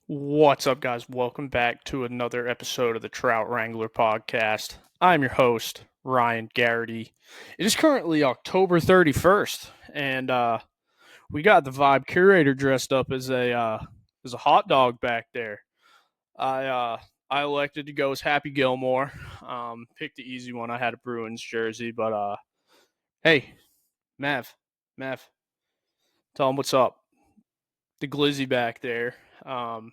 What's up, guys? Welcome back to another episode of the Trout Wrangler Podcast. I'm your host, Ryan Garrity. It is currently October 31st, and we got the Vibe Curator dressed up as a hot dog back there. I uh, I elected to go as Happy Gilmore. Picked the easy one. I had a Bruins jersey, but hey, Mav, Mav, tell him what's up. The Glizzy back there. Um,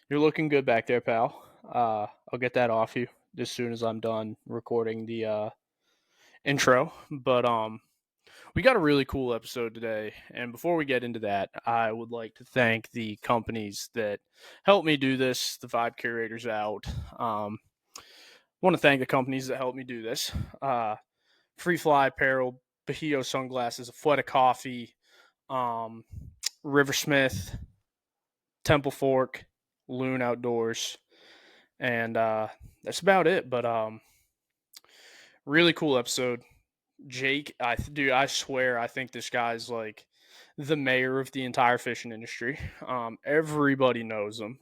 You're looking good back there, pal. I'll get that off you as soon as I'm done recording the intro. But we got a really cool episode today, and before we get into that, I would like to thank the companies that helped me do this. The Vibe Curators out. Want to thank the companies that helped me do this. Free Fly Apparel, Bajio Sunglasses, Afleta Coffee, um, Riversmith, Temple Fork, Loon Outdoors, and that's about it. But really cool episode. Jake, I swear, I think this guy's like the mayor of the entire fishing industry. Everybody knows him.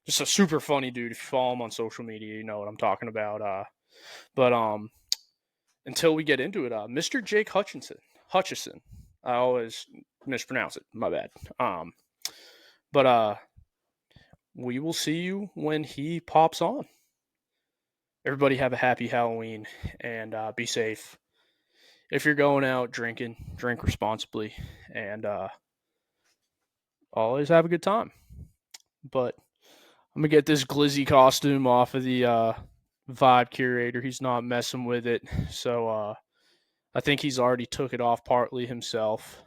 Just a super funny dude. If you follow him on social media, you know what I'm talking about. But until we get into it, Mr. Jake Hutcheson. I always mispronounce it. My bad. But we will see you when he pops on. Everybody have a happy Halloween and be safe. If you're going out drinking, drink responsibly and always have a good time. But I'm going to get this Glizzy costume off of the Vibe Curator. He's not messing with it. So I think he's already took it off partly himself.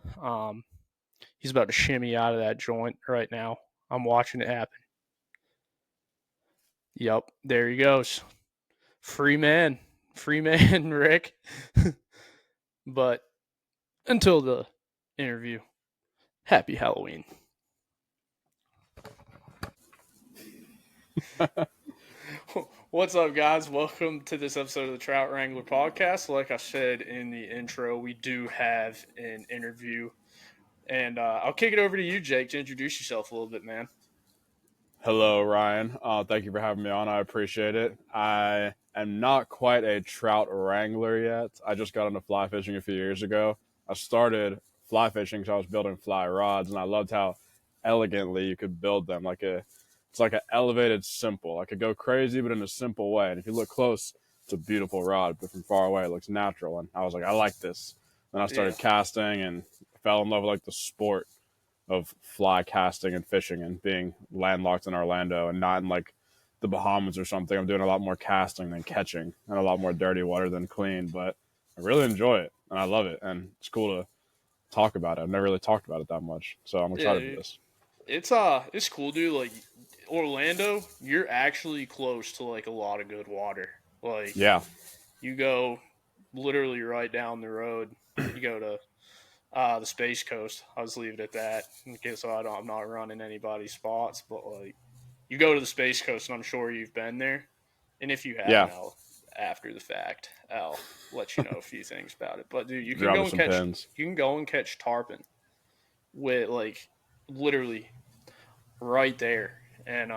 He's about to shimmy out of that joint right now. I'm watching it happen. Yep, there he goes. Free man, Rick. But until the interview, happy Halloween. What's up, guys? Welcome to this episode of the Trout Wrangler Podcast. Like I said in the intro, we do have an interview. And I'll kick it over to you, Jake, to introduce yourself a little bit, man. Hello, Ryan. Thank you for having me on. I appreciate it. I am not quite a trout wrangler yet. I just got into fly fishing a few years ago. I started fly fishing because I was building fly rods, and I loved how elegantly you could build them. It's like an elevated simple. I could go crazy, but in a simple way. And if you look close, it's a beautiful rod, but from far away, it looks natural. And I was like, I like this. Then I started casting and fell in love with the sport of fly casting and fishing and being landlocked in Orlando and not in the Bahamas or something. I'm doing a lot more casting than catching and a lot more dirty water than clean, but I really enjoy it and I love it. And it's cool to talk about it. I've never really talked about it that much. So I'm excited for this. It's cool, dude. Like Orlando, you're actually close to like a lot of good water. Like Yeah. you go literally right down the road. You go to the Space Coast. I'll just leave it at that in case I'm not running anybody's spots. But like, you go to the Space Coast, and I'm sure you've been there. And if you haven't, Yeah. after the fact, I'll let you know a few things about it. But dude, Drop us some pins. you can go and catch tarpon with like literally right there, and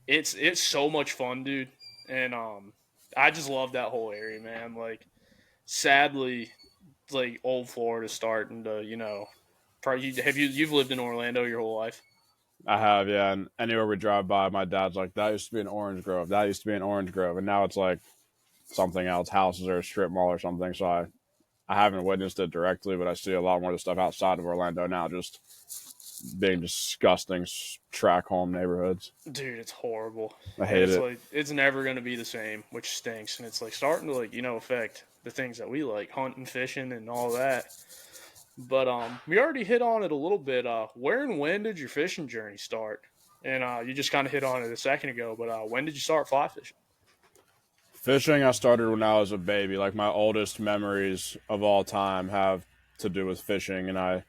it's so much fun, dude. And I just love that whole area, man. Like, sadly, like old Florida's starting to, probably you've lived in Orlando your whole life. I have, yeah. And anywhere we drive by, my dad's like, that used to be an orange grove. That used to be an orange grove. And now it's like something else, houses or a strip mall or something. So I haven't witnessed it directly, but I see a lot more of the stuff outside of Orlando now, just being disgusting track home neighborhoods. Dude, it's horrible. I hate it. Like it's never gonna be the same, which stinks. And it's like starting to affect the things that we like, hunting, fishing, and all that. But we already hit on it a little bit. Where and when did your fishing journey start? And you just kind of hit on it a second ago. But when did you start fly fishing? Fishing, I started when I was a baby. Like my oldest memories of all time have to do with fishing. And I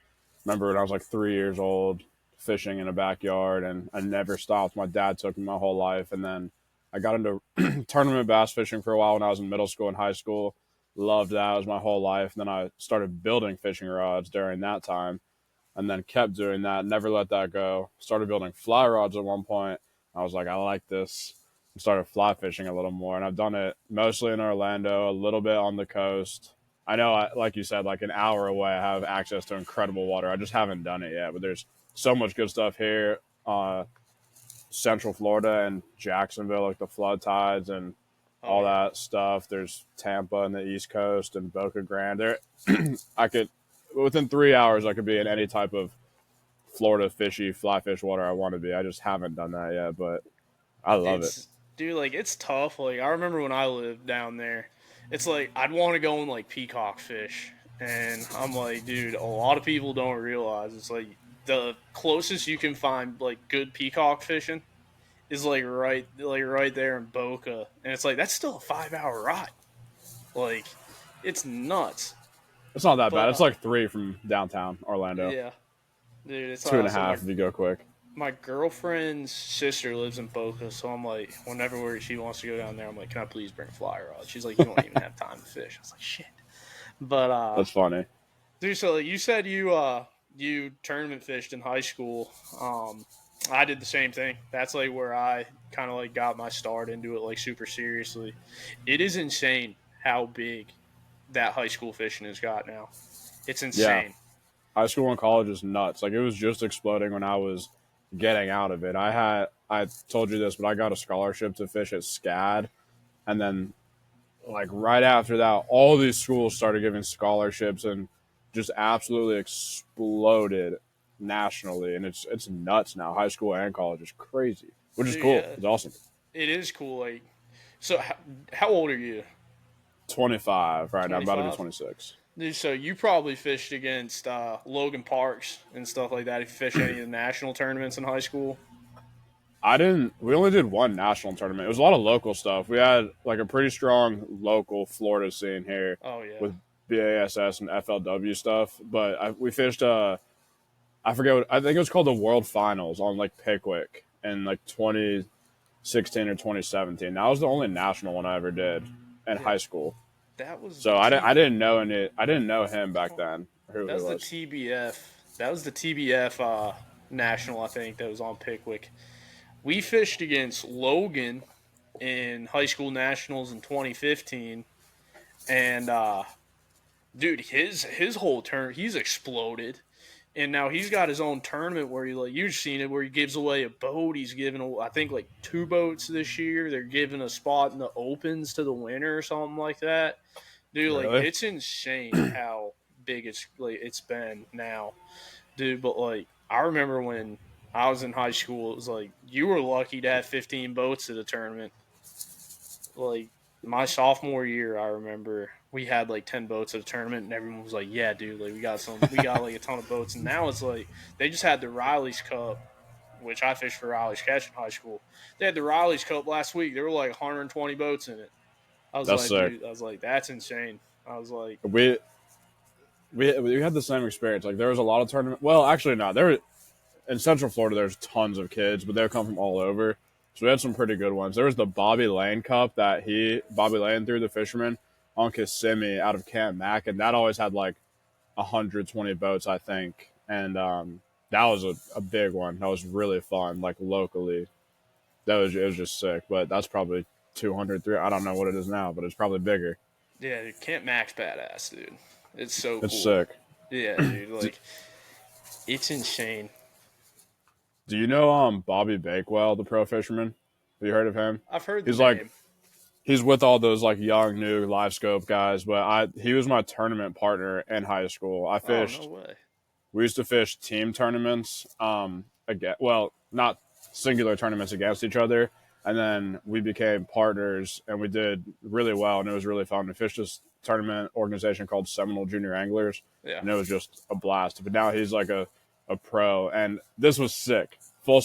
remember when I was like 3 years old, fishing in a backyard, and I never stopped. My dad took me my whole life. And then I got into tournament bass fishing for a while when I was in middle school and high school. Loved that. It was my whole life. And then I started building fishing rods during that time. and then kept doing that, never let that go. Started building fly rods at one point. I was like, I like this. And started fly fishing a little more, and I've done it mostly in Orlando, a little bit on the coast. I know, like you said, like an hour away, I have access to incredible water. I just haven't done it yet, but there's so much good stuff here. Central Florida and Jacksonville, like the flood tides and Oh all yeah. that stuff. There's Tampa and the East Coast and Boca Grande. There, I could within 3 hours I could be in any type of Florida fishy fly fish water I want to be. I just haven't done that yet, but I love it. It's dude, like it's tough. Like I remember when I lived down there, it's like I'd want to go and like peacock fish, and I'm like, dude, a lot of people don't realize it's like the closest you can find like good peacock fishing is like right there in Boca, and it's like that's still a 5 hour ride. Like it's nuts. It's not that bad. But It's like 3 from downtown Orlando, yeah, dude, it's two and a so half if you go quick. my girlfriend's sister lives in Boca, so I'm like, whenever she wants to go down there, I'm like, can I please bring a fly rod? She's like, you don't even have time to fish. I was like, shit. But That's funny. dude, so like, you said you tournament fished in high school. I did the same thing. That's like where I kind of like got my start into it like super seriously. It is insane how big that high school fishing has got now. It's Yeah, insane. high school and college is nuts. Like it was just exploding when I was getting out of it. I told you this, but I got a scholarship to fish at SCAD, and then like right after that, all these schools started giving scholarships and just absolutely exploded nationally. And it's nuts now. High school and college is crazy, which is Dude, cool. yeah, It's awesome. it is cool. Like, so how old are you? 25 right now. I'm about to be 25. 26. Dude, so you probably fished against Logan Parks and stuff like that. If you fished any of the national tournaments in high school. I didn't. We only did one national tournament. It was a lot of local stuff. We had like a pretty strong local Florida scene here Oh yeah, with BASS and FLW stuff. But we fished. I forget what I think it was called the World Finals on like Pickwick in like 2016 or 2017. That was the only national one I ever did in yeah. high school. That was So the I T. didn't know any. I didn't know him back then. Who That he was the was. TBF. That was the TBF national. I think that was on Pickwick. We fished against Logan in high school nationals in 2015, and dude, his whole turn, he's exploded. And now he's got his own tournament where he like you've seen it where he gives away a boat. He's giving I think like 2 boats this year. They're giving a spot in the opens to the winner or something like that. Dude, like Really? it's insane how big it's been now, dude. But like I remember when I was in high school, it was like you were lucky to have 15 boats at a tournament. Like my sophomore year, I remember we had like 10 boats at a tournament, and everyone was like, "Yeah, dude, like we got like a ton of boats." And now it's like they just had the Riley's Cup, which I fished for Riley's Catch in high school. They had the Riley's Cup last week. There were like 120 boats in it. I was That's like, sick. dude, I was like, that's insane. I was like, We had the same experience. Like there was a lot of tournament. Well, actually, not there. In Central Florida, there's tons of kids, but they come from all over. So we had some pretty good ones. There was the Bobby Lane Cup that Bobby Lane threw the fisherman on Kissimmee out of Camp Mac, and that always had like 120 boats, I think. And that was a big one. That was really fun, like locally. It was just sick. But that's probably 200, 300. I don't know what it is now, but it's probably bigger. yeah, dude, Camp Max badass, dude. It's so It's cool. sick. Yeah, dude, Do, like it's insane. do you know Bobby Bakewell, the pro fisherman? Have you heard of him? I've heard the He's like name. he's with all those like young new live scope guys, but he was my tournament partner in high school. Oh no way. We used to fish team tournaments, again, well, not singular tournaments against each other, and then we became partners and we did really well, and it was really fun. We fished this tournament organization called Seminole Junior Anglers, Yeah. and it was just a blast. But now he's like a pro, and this was sick. Full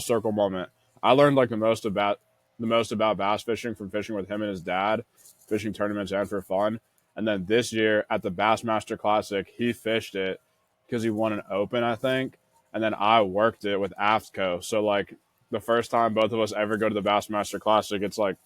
circle moment. I learned like the most about bass fishing from fishing with him and his dad, fishing tournaments and for fun. And then this year at the Bassmaster Classic, he fished it because he won an open, I think. And then I worked it with AFTCO. So like the first time both of us ever go to the Bassmaster Classic, it's like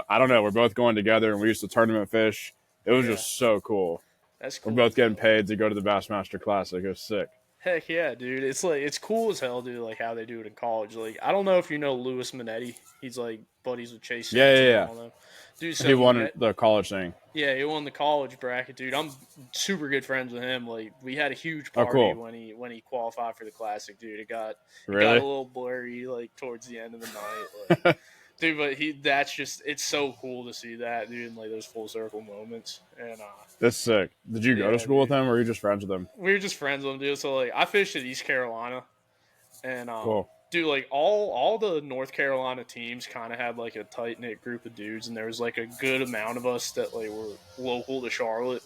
I don't know, we're both going together and we used to tournament fish. It was Yeah. just so cool. That's We're cool both as getting hell. paid to go to the Bassmaster Classic. It was sick. Heck yeah, dude. It's cool as hell, dude, like how they do it in college. Like I don't know if you know Louis Minetti. He's like buddies with Chase Yeah, Singleton and yeah, all them. Dude, yeah. He so won the college thing. yeah, he won the college bracket, dude. I'm super good friends with him. Like we had a huge Oh, party cool. when he qualified for the classic, dude. It got a Really? little blurry like towards the end of the night. Like dude, but that's just it's so cool to see that, dude, and like those full circle moments. And That's sick. Did you go to yeah, school with dude. him, or were you just friends with him? We were just friends with him, dude. So like I fished at East Carolina. And Cool. dude, like all the North Carolina teams kind of had like a tight knit group of dudes, and there was like a good amount of us that like were local to Charlotte.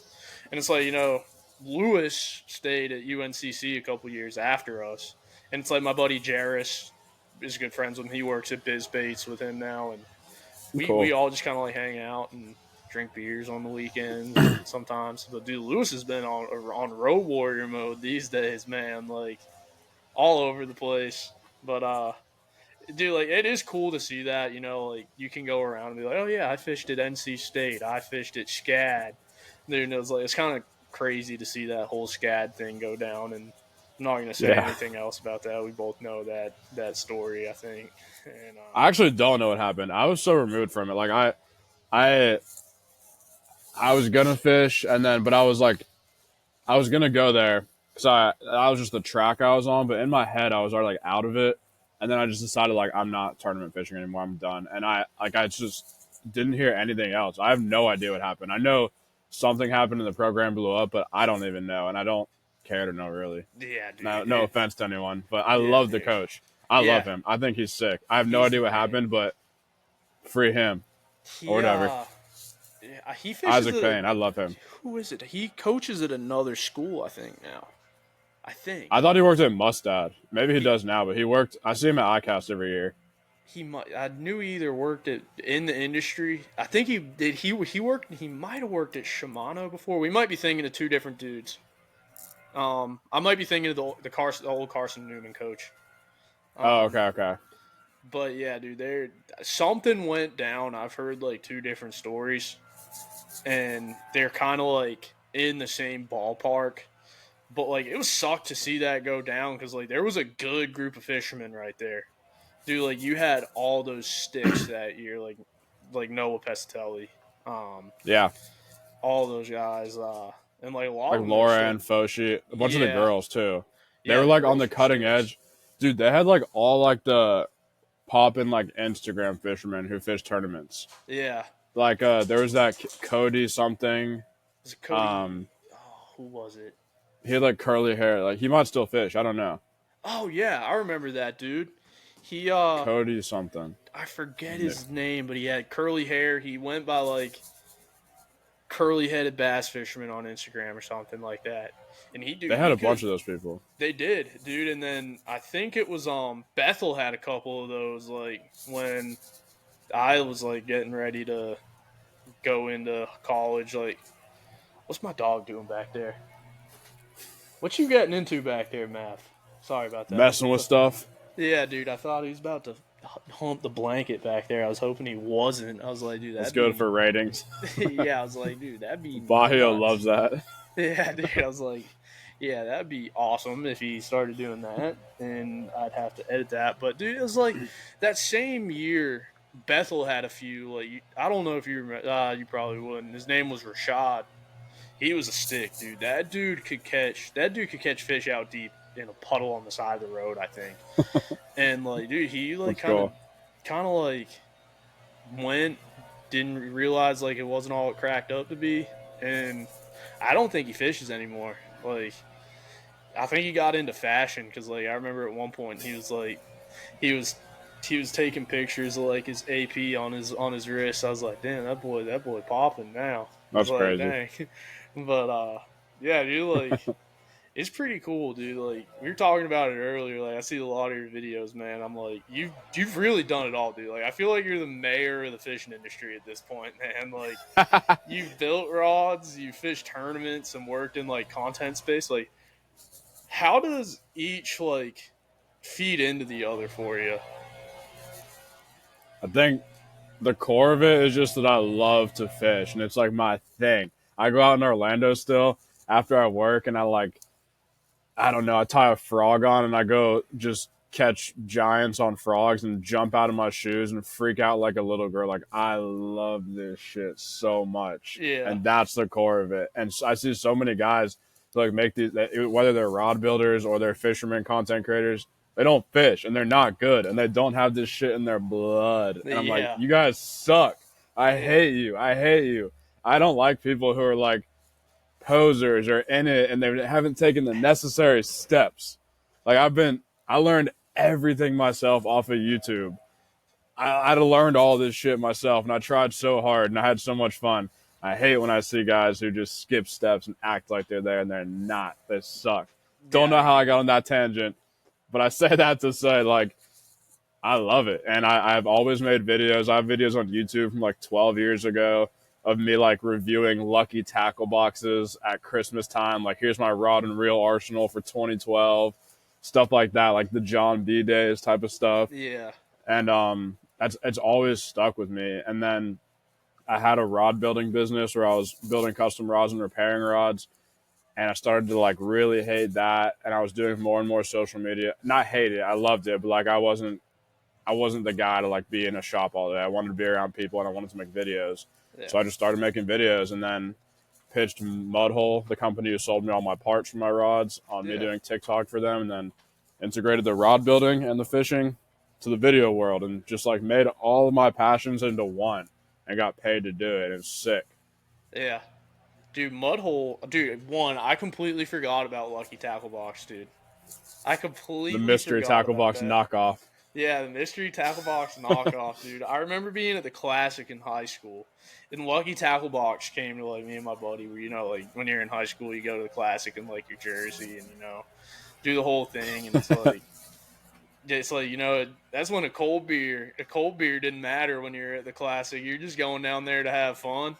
And it's like Lewis stayed at UNCC a couple years after us, and it's like my buddy Jarris is good friends with him. He works at Biz Baits with him now, and we Cool. all just kind of like hang out and drink beers on the weekends and sometimes. But dude, Lewis has been on road warrior mode these days, man. Like all over the place. But dude, like it is cool to see that, like you can go around and be like, oh yeah, I fished at NC State, I fished at SCAD. Dude, it's kind of crazy to see that whole SCAD thing go down. And I'm not gonna say Yeah. anything else about that. We both know that story, I think. And I actually don't know what happened. I was so removed from it. Like I, I was gonna fish, and then, but I was like, I was gonna go there because I was just the track I was on. But in my head, I was already like out of it, and then I just decided like I'm not tournament fishing anymore. I'm done. And I just didn't hear anything else. I have no idea what happened. I know something happened and the program blew up, but I don't even know, and I don't care to know really. yeah, dude, No offense to anyone, but I yeah, love the dude, coach. I love yeah, him. I think he's sick. I have no he's the idea what man. happened, but free him or He whatever. yeah, he fishes Isaac a Payne, I love him. who is it? He coaches at another school, I think now. I I think thought he worked at Mustad. Maybe he he does now, but he worked. I see him at ICAST every year. he might. I knew he either worked in the industry. I think he did. He worked. He might have worked at Shimano before. We might be thinking of two different dudes. I might be thinking of the old Carson Newman coach. Oh, Um, okay. but yeah, dude, there something went down. I've heard like two different stories, and they're kind of like in the same ballpark. But like it was sucked to see that go down because like there was a good group of fishermen right there. Dude, like you had all those sticks that year, like Noah Pestelli, um, Yeah, all those guys, and like a lot like of them are Laura still, and Foshi, a bunch of the yeah, girls too. They yeah. were The like on girls the were cutting sticks. edge, dude. They had like all like the popping like Instagram fishermen who fish tournaments. Yeah, Like there was that Cody something. was it Cody? Um, Oh, who was it? he had like curly hair. Like he might still fish. I don't know. Oh yeah, I remember that dude. He Cody something. I forget his name, but he had curly hair. He went by like curly headed bass fisherman on Instagram or something like that. And They had he a could bunch of those people. They did, dude. And then I think it was Bethel had a couple of those like when I was like getting ready to go into college. Like, what's my dog doing back there? What you getting into back there, Math? Sorry about that. Messing with stuff. Yeah, dude. I thought he was about to hump the blanket back there. I was hoping he wasn't. I was like, dude, That's that'd good be. for ratings. Yeah, I was like, dude, that'd be Bahio nuts. loves that. Yeah, dude. I was like, yeah, that'd be awesome if he started doing that, and I'd have to edit that. But dude, it was like that same year. Bethel had a few. Like, I don't know if you remember. You probably wouldn't. His name was Rashad. He was a stick, dude. That dude could catch fish out deep in a puddle on the side of the road, I think. And like, dude, he like Let's go. kind of like went, didn't realize like it wasn't all it cracked up to be, and I don't think he fishes anymore. Like, I think he got into fashion because like I remember at one point he was like he was he was taking pictures of like his AP on his wrist. I was like, damn, that boy popping now. I was That's like, crazy. dang. But yeah, dude, like it's pretty cool, dude. Like we were talking about it earlier. Like I see a lot of your videos, man. I'm like, you've really done it all, dude. Like I feel like you're the mayor of the fishing industry at this point, man. Like you've built rods, you fished tournaments, and worked in like content space. Like how does each like feed into the other for you? I think the core of it is just that I love to fish, and it's like my thing. I go out in Orlando still after I work, and I like I don't know. I tie a frog on and I go just catch giants on frogs and jump out of my shoes and freak out like a little girl. Like, I love this shit so much. Yeah. And that's the core of it. And I see so many guys like make these, whether they're rod builders or they're fishermen, content creators, they don't fish and they're not good and they don't have this shit in their blood. And I'm like, Yeah. you guys suck. I Yeah. hate you. I hate you. I don't like people who are like, posers are in it and they haven't taken the necessary steps. Like I learned everything myself off of YouTube. I'd learned all this shit myself and I tried so hard and I had so much fun. I hate when I see guys who just skip steps and act like they're there and they're not. They suck. Don't know how I got on that tangent, but I say that to say, like, I love it. And I've always made videos. I have videos on YouTube from like 12 years ago of me like reviewing lucky tackle boxes at Christmas time. Like, here's my rod and reel arsenal for 2012, stuff like that, like the John B days type of stuff. Yeah. And that's it's always stuck with me. And then I had a rod building business where I was building custom rods and repairing rods. And I started to like really hate that. And I was doing more and more social media. Not hate it, I loved it, but like I wasn't the guy to like be in a shop all day. I wanted to be around people and I wanted to make videos. Yeah. So I just started making videos and then pitched Mudhole, the company who sold me all my parts for my rods, on me doing TikTok for them, and then integrated the rod building and the fishing to the video world and just like made all of my passions into one and got paid to do it. It's sick. Yeah. Dude, Mudhole, dude, I completely forgot about Lucky Tackle Box, dude. I completely The mystery forgot tackle about box that. knockoff. Yeah, the mystery tackle box knockoff, dude. I remember being at the Classic in high school, and Lucky Tackle Box came to like me and my buddy. Where like when you're in high school, you go to the Classic in like your jersey, and do the whole thing, and it's like that's when a cold beer didn't matter when you're at the Classic. You're just going down there to have fun,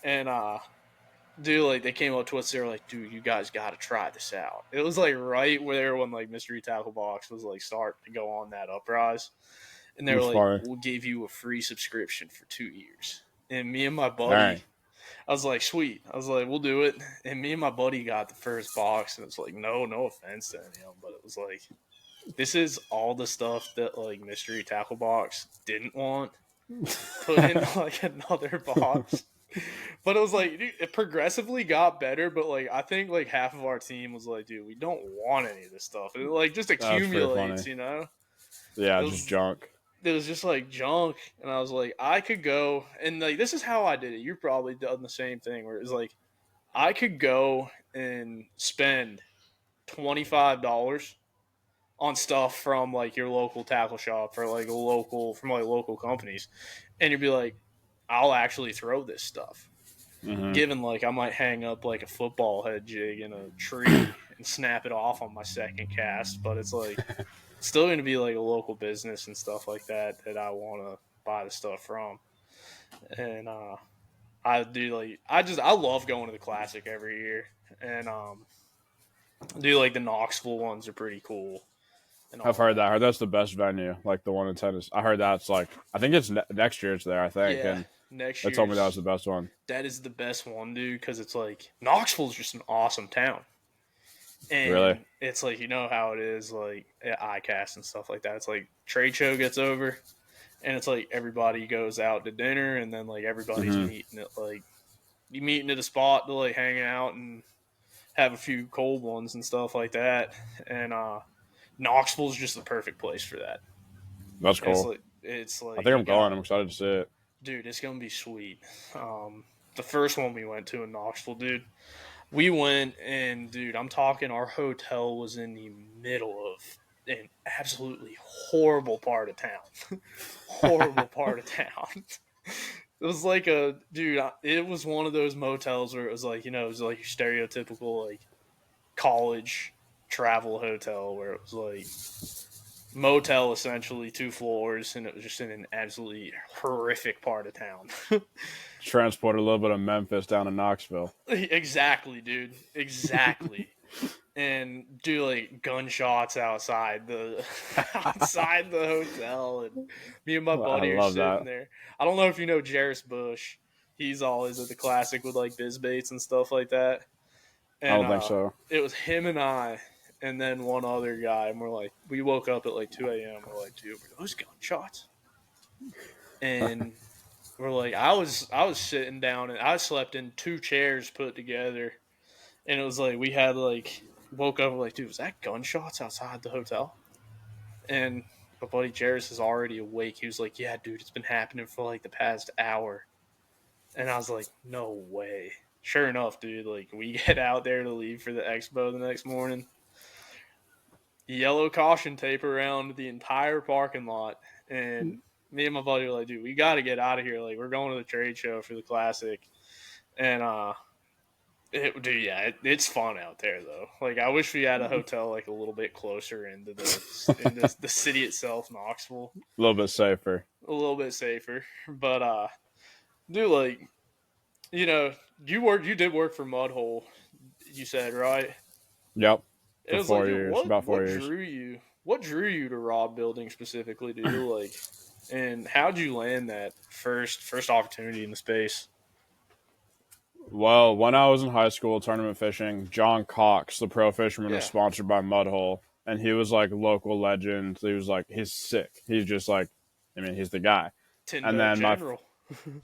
and dude, like they came up to us, they were like, "Dude, you guys got to try this out." It was like right where when like Mystery Tackle Box was like starting to go on that uprise, and they were like, Fire. "We'll give you a free subscription for 2 years." And me and my Dang. buddy, I was like, "Sweet." I was like, "We'll do it." And me and my buddy got the first box, and it's like, no offense to any of them, but it was like, this is all the stuff that like Mystery Tackle Box didn't want put in like another box. But it was like, dude, it progressively got better. But like, I think like half of our team was like, dude, we don't want any of this stuff. It like just That's pretty accumulates, funny. It Yeah, just was junk. it was just like junk. And I was like, I could go and like this is how I did it. You've probably done the same thing where it's like I could go and spend $25 on stuff from like your local tackle shop or like local companies, and you'd be like, I'll actually throw this stuff. Mm-hmm. Given like I might hang up like a football head jig in a tree and snap it off on my second cast, but it's like it's still going to be like a local business and stuff like that I want to buy the stuff from. And I do like I love going to the Classic every year, and do like the Knoxville ones are pretty cool. And I've heard that. I heard that's the best venue, like the one in tennis. I heard that's like, I think it's next year it's there, I think. Yeah, And next they year told me that was the best one. that is the best one, dude, because it's like Knoxville's just an awesome town. And Really? it's like, how it is, like at ICAST and stuff like that. It's like trade show gets over, and it's like everybody goes out to dinner, and then like everybody's meeting at like you meeting at a spot to like hang out and have a few cold ones and stuff like that. And Knoxville's just the perfect place for that. That's And cool. it's like I think I'm going. I'm excited to see it. dude, it's gonna be sweet. The first one we went to in Knoxville, dude. We went and, dude, I'm talking our hotel was in the middle of an absolutely horrible part of town. Horrible part of town. It was like it was one of those motels where it was like, it was like your stereotypical, like, college travel hotel where it was like motel, essentially 2 floors, and it was just in an absolutely horrific part of town. Transport a little bit of Memphis down to Knoxville. Exactly, dude. Exactly. And do like gunshots outside the hotel, and me and my buddy are sitting there. I don't know if you know Jarris Bush. He's always at the Classic with like biz baits and stuff like that. And I don't think so. it was him and I, and then one other guy, and we woke up at like 2 a.m. We're like, dude, were those gunshots? And we're like, I was sitting down and I slept in 2 chairs put together, and it was like we had like woke up like, dude, was that gunshots outside the hotel? And my buddy Jairus is already awake. He was like, yeah, dude, it's been happening for like the past hour. And I was like, no way. Sure enough, dude, like we get out there to leave for the expo the next morning. Yellow caution tape around the entire parking lot. And me and my buddy were like, dude, we got to get out of here. Like, we're going to the trade show for the classic. And, it's fun out there though. Like, I wish we had a hotel like a little bit closer into the city itself, Knoxville. A little bit safer. A little bit safer. But, dude, like, you did work for Mudhole, you said, right? Yep. It was 4 like, years. About 4 years. What drew you to Rod Building specifically, dude? Like, and how'd you land that first opportunity in the space? Well, when I was in high school tournament fishing, John Cox, the pro fisherman, was Yeah. sponsored by Mudhole, and he was like local legend. He was like, he's sick. He's just like, I mean, he's the guy. And then General.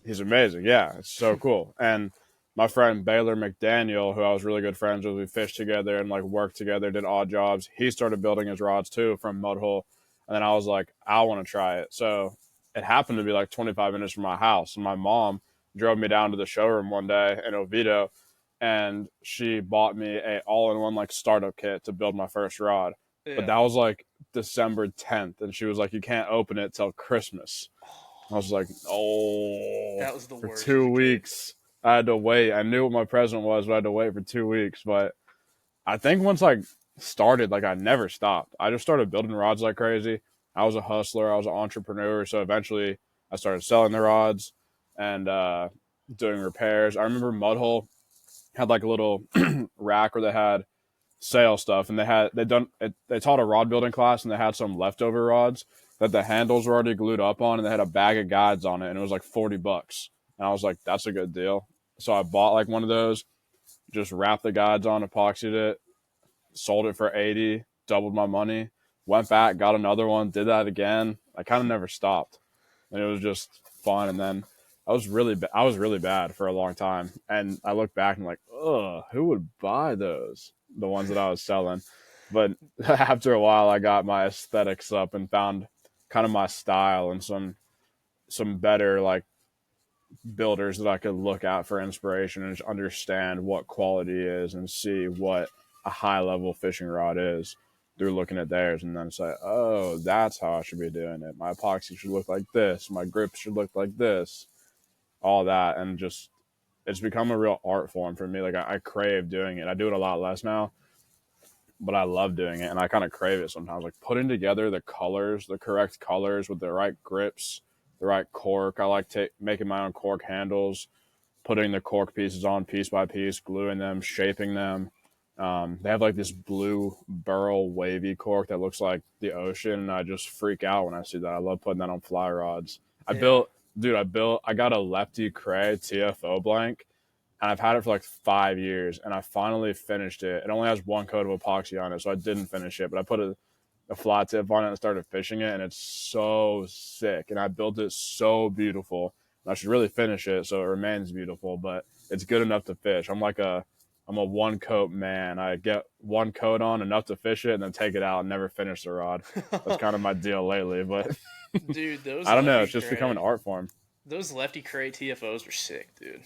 He's amazing. Yeah, it's so cool. And my friend Baylor McDaniel, who I was really good friends with, we fished together and like worked together, did odd jobs. He started building his rods too from Mudhole, and then I was like, I want to try it. So it happened to be like 25 minutes from my house, and my mom drove me down to the showroom one day in Oviedo, and she bought me a all-in-one like startup kit to build my first rod. Yeah. But that was like December 10th, and she was like, you can't open it till Christmas. I was like, oh, that was the worst. For 2 weeks, I had to wait. I knew what my present was, but I had to wait for 2 weeks. But I think once I started, like, I never stopped. I just started building rods like crazy. I was a hustler. I was an entrepreneur. So eventually I started selling the rods and doing repairs. I remember Mudhole had like a little rack where they had sale stuff, and they taught a rod building class, and they had some leftover rods that the handles were already glued up on, and they had a bag of guides on it, and it was like $40. And I was like, that's a good deal. So I bought like one of those, just wrapped the guides on, epoxied it, sold it for 80, doubled my money, went back, got another one, did that again. I kind of never stopped, and it was just fun. And then I was really bad for a long time, and I look back and I'm like, ugh, who would buy those? The ones that I was selling. But after a while, I got my aesthetics up and found kind of my style and some better like builders that I could look at for inspiration and just understand what quality is and see what a high level fishing rod is through looking at theirs, and then say, oh, that's how I should be doing it. My epoxy should look like this. My grip should look like this. All that. And just, it's become a real art form for me. Like I crave doing it. I do it a lot less now, but I love doing it, and I kind of crave it sometimes. Like putting together the colors, the correct colors with the right grips, the right cork. I like making my own cork handles, putting the cork pieces on piece by piece, gluing them, shaping them. They have like this blue burl wavy cork that looks like the ocean, and I just freak out when I see that. I love putting that on fly rods. I got a Lefty Cray TFO blank, and I've had it for like 5 years, and I finally finished it. It only has one coat of epoxy on it, so I didn't finish it, but I put a fly tip on it and started fishing it, and it's so sick, and I built it so beautiful. And I should really finish it so it remains beautiful, but it's good enough to fish. I'm a one coat man. I get one coat on, enough to fish it, and then take it out and never finish the rod. That's kind of my deal lately, but dude, those I don't know. It's just become an art form. Those Lefty Cray TFOs were sick, dude.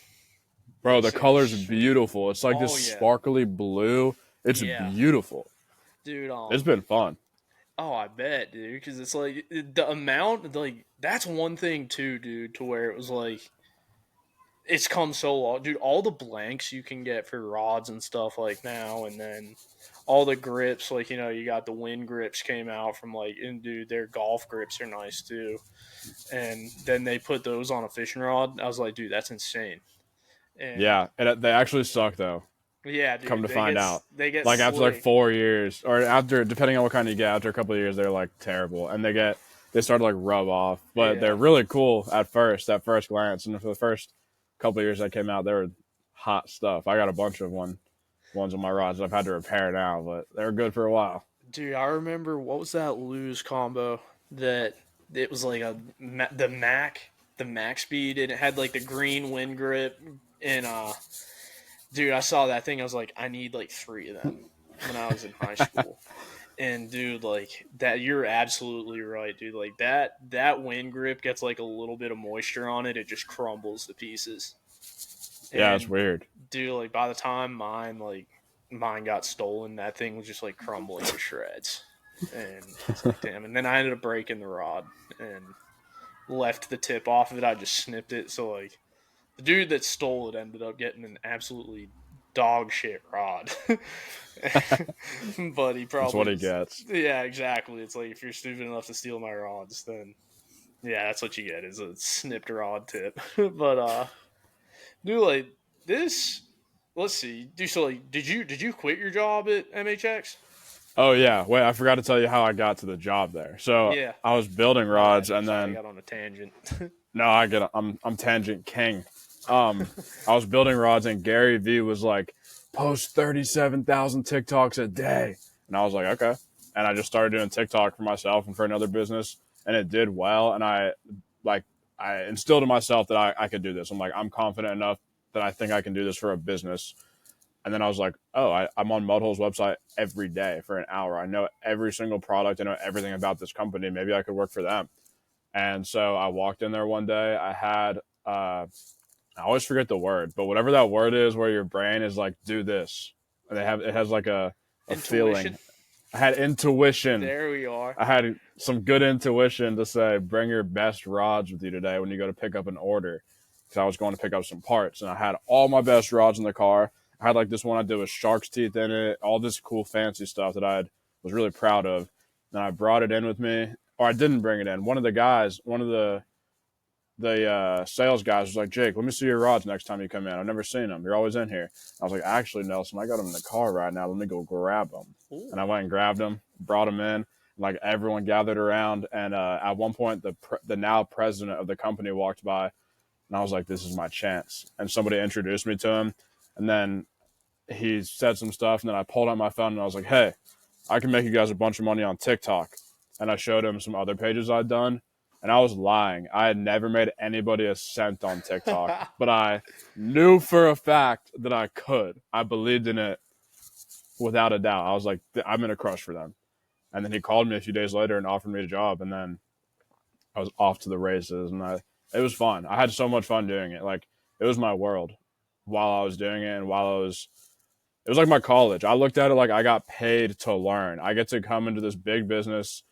Bro, the color's beautiful. It's like this sparkly blue. It's beautiful. Dude, it's been fun. Oh, I bet, dude, because it's like the amount, like, that's one thing too, dude, to where it was like, it's come so long. Dude, all the blanks you can get for rods and stuff like now, and then all the grips, like, you got the wind grips came out from like, and dude, their golf grips are nice too. And then they put those on a fishing rod. I was like, dude, that's insane. And they actually suck though. Yeah, dude. Come to find out, they get like slick. After like 4 years, or after, depending on what kind you get, after a couple of years, they're like terrible, and they start to like rub off. But they're really cool at first glance, and for the first couple of years that came out, they were hot stuff. I got a bunch of one. ones on my rods that I've had to repair now, but they were good for a while. Dude, I remember what was that lose combo that it was like the Mac speed, and it had like the green wind grip, and dude, I saw that thing. I was like, I need like 3 of them when I was in high school. And dude, like that, you're absolutely right, dude. Like that wind grip gets like a little bit of moisture on it, it just crumbles to pieces. Yeah, it's And weird. dude, like by the time mine got stolen, that thing was just like crumbling to shreds. And it's like, damn. And then I ended up breaking the rod and left the tip off of it. I just snipped it. So like the dude that stole it ended up getting an absolutely dog shit rod. But he That's what probably he gets. yeah, exactly. It's like if you're stupid enough to steal my rods, then yeah, that's what you get is a snipped rod tip. But dude, like this. Let's see. Did you quit your job at MHX? Oh yeah, wait, I forgot to tell you how I got to the job there. So Yeah. I was building My bad. rods, and Sorry, I then got on a tangent. no, I'm tangent king. I was building rods, and Gary Vee was like, post 37,000 TikToks a day, and I was like, okay, and I just started doing TikTok for myself and for another business, and it did well, and I instilled in myself that I could do this. I'm like, I'm confident enough that I think I can do this for a business. And then I was like, oh, I'm on Mudhole's website every day for an hour. I know every single product. I know everything about this company. Maybe I could work for them. And so I walked in there one day. I had, I always forget the word, but whatever that word is where your brain is like, do this. And it has like a feeling. I had intuition. There we are. I had some good intuition to say, bring your best rods with you today when you go to pick up an order. Because I was going to pick up some parts. And I had all my best rods in the car. I had like this one I did with shark's teeth in it, all this cool fancy stuff that I was really proud of. And I brought it in with me, or I didn't bring it in. One of the sales guys was like, Jake, let me see your rods next time you come in. I've never seen them. You're always in here. I was like, actually, Nelson, I got them in the car right now. Let me go grab them. Ooh. And I went and grabbed them, brought them in. Like everyone gathered around. And at one point, the now president of the company walked by. And I was like, this is my chance. And somebody introduced me to him. And then he said some stuff, and then I pulled out my phone, and I was like, hey, I can make you guys a bunch of money on TikTok. And I showed him some other pages I'd done, and I was lying. I had never made anybody a cent on TikTok, but I knew for a fact that I could. I believed in it without a doubt. I was like, I'm in a crush for them. And then he called me a few days later and offered me a job, and then I was off to the races, and it was fun. I had so much fun doing it. Like, it was my world while I was doing it, and it was like my college. I looked at it like I got paid to learn. I get to come into this big business.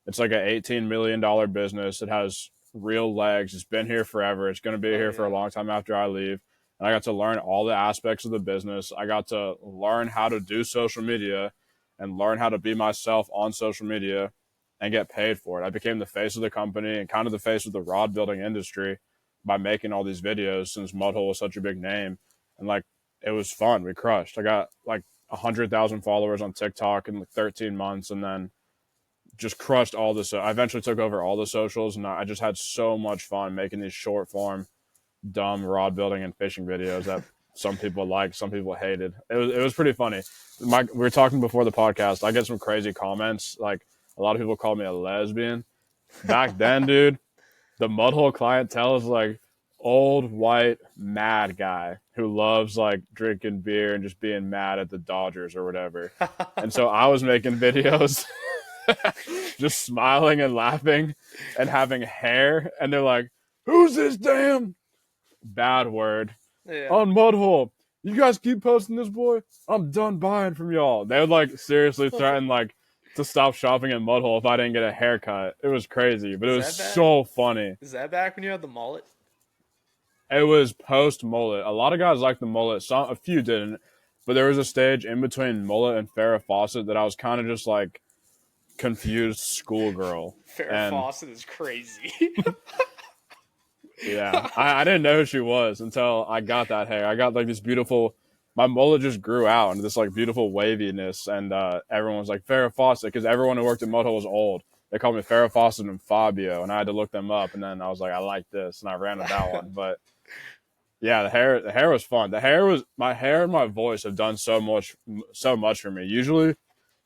It's like an $18 million business. It has real legs. It's been here forever. It's going to be here for a long time after I leave. And I got to learn all the aspects of the business. I got to learn how to do social media and learn how to be myself on social media and get paid for it. I became the face of the company and kind of the face of the rod building industry by making all these videos since Mudhole was such a big name. And like, it was fun. We crushed. I got like 100,000 followers on TikTok in like 13 months, and then just crushed all this. I eventually took over all the socials, and I just had so much fun making these short form, dumb rod building and fishing videos that some people liked, some people hated. It was pretty funny. We were talking before the podcast. I get some crazy comments. Like a lot of people call me a lesbian. Back then, dude, the Mudhole clientele is like old white mad guy who loves like drinking beer and just being mad at the Dodgers or whatever. And so I was making videos just smiling and laughing and having hair, and they're like, who's this damn bad word on Mudhole? You guys keep posting this boy, I'm done buying from y'all. They would like seriously threaten like to stop shopping at Mudhole if I didn't get a haircut. It was crazy, but it was so funny. Is that back when you had the mullet? It was post mullet. A lot of guys liked the mullet. A few didn't. But there was a stage in between mullet and Farrah Fawcett that I was kind of just like confused schoolgirl. Farrah Fawcett is crazy. Yeah. I didn't know who she was until I got that hair. I got like this beautiful, my mullet just grew out into this like beautiful waviness. And everyone was like, Farrah Fawcett, because everyone who worked at Mudhole was old. They called me Farrah Fawcett and Fabio, and I had to look them up. And then I was like, I like this, and I ran with that one. But Yeah, the hair was fun. My hair and my voice have done so much for me. Usually,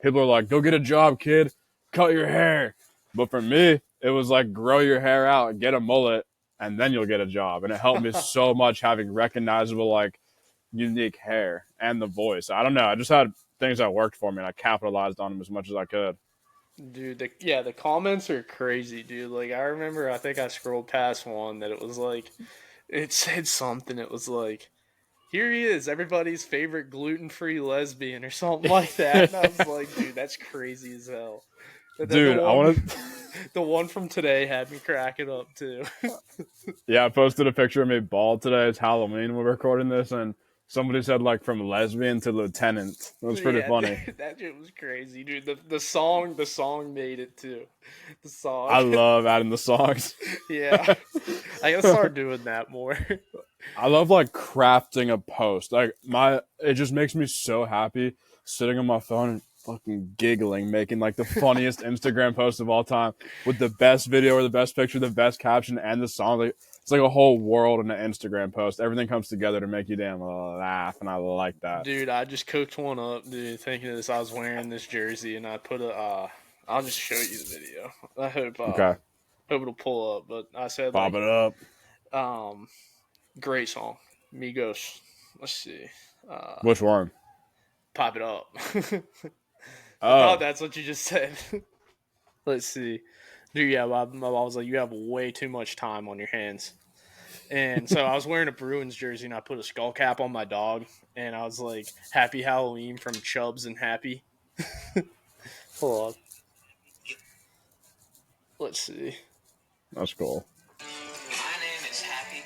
people are like, "Go get a job, kid. Cut your hair." But for me, it was like grow your hair out, get a mullet, and then you'll get a job. And it helped me so much having recognizable, like, unique hair and the voice. I don't know. I just had things that worked for me, and I capitalized on them as much as I could. Dude, the comments are crazy, dude. Like, I remember, I think I scrolled past one that it was like, it said something. It was like, here he is, everybody's favorite gluten-free lesbian or something like that. And I was like, dude, that's crazy as hell. But then Dude, I want to. the one from today had me cracking up too. Yeah, I posted a picture of me bald today. It's Halloween. We're recording this, and somebody said like from lesbian to lieutenant. It was pretty funny. Dude, that shit was crazy, dude. The song made it too. The song. I love adding the songs. Yeah, I gotta start doing that more. I love like crafting a post. It just makes me so happy sitting on my phone and fucking giggling, making like the funniest Instagram post of all time with the best video or the best picture, the best caption, and the song. Like, it's like a whole world in an Instagram post. Everything comes together to make you damn laugh, and I like that. Dude, I just cooked one up, dude. Thinking of this, I was wearing this jersey, and I put a. I'll just show you the video. I hope. Okay, Hope it'll pull up. But I said, pop like, it up. Great song, Migos. Let's see. Which one? Pop it up. I Oh, thought that's what you just said. Let's see. Dude, yeah, I was like, you have way too much time on your hands. And so I was wearing a Bruins jersey, and I put a skull cap on my dog, and I was like, Happy Halloween from Chubbs and Happy. Hold on. Let's see. that's cool. My name is Happy